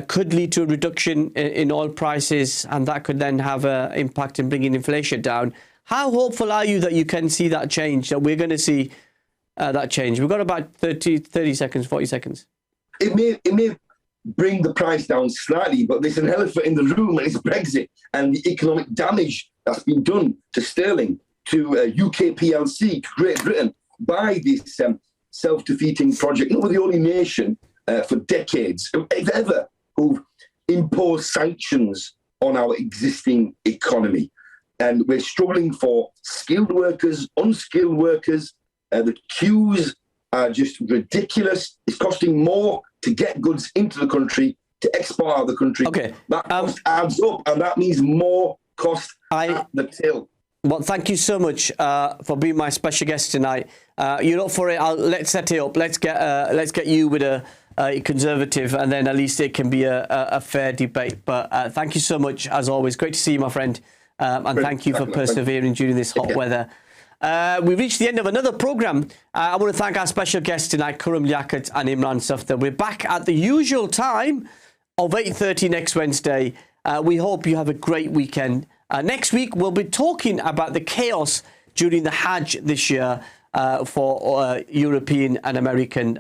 could lead to a reduction in oil prices, and that could then have an impact in bringing inflation down. How hopeful are you that you can see that change, that we're going to see that change? We've got about 30 seconds, 40 seconds. It may bring the price down slightly, but there's an elephant in the room, and it's Brexit and the economic damage that's been done to sterling, to UK PLC, to Great Britain, by this self-defeating project. We're the only nation for decades, if ever, who've imposed sanctions on our existing economy. And we're struggling for skilled workers, unskilled workers. The queues are just ridiculous. It's costing more to get goods into the country, to export out of the country. Okay. That cost adds up, and that means more cost at the till. Well, thank you so much for being my special guest tonight. You're up for it. Let's set it up. Let's get you with a Conservative, and then at least it can be a fair debate. But thank you so much, as always. Great to see you, my friend. And thank you for persevering during this hot weather. We've reached the end of another programme. I want to thank our special guests tonight, Khuram Liaquat and Imran Safdar. We're back at the usual time of 8:30 next Wednesday. We hope you have a great weekend. Next week, we'll be talking about the chaos during the Hajj this year for European and American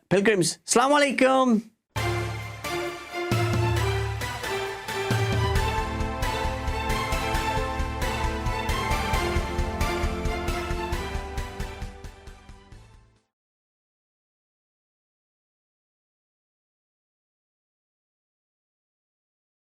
pilgrims. Assalamu alaikum.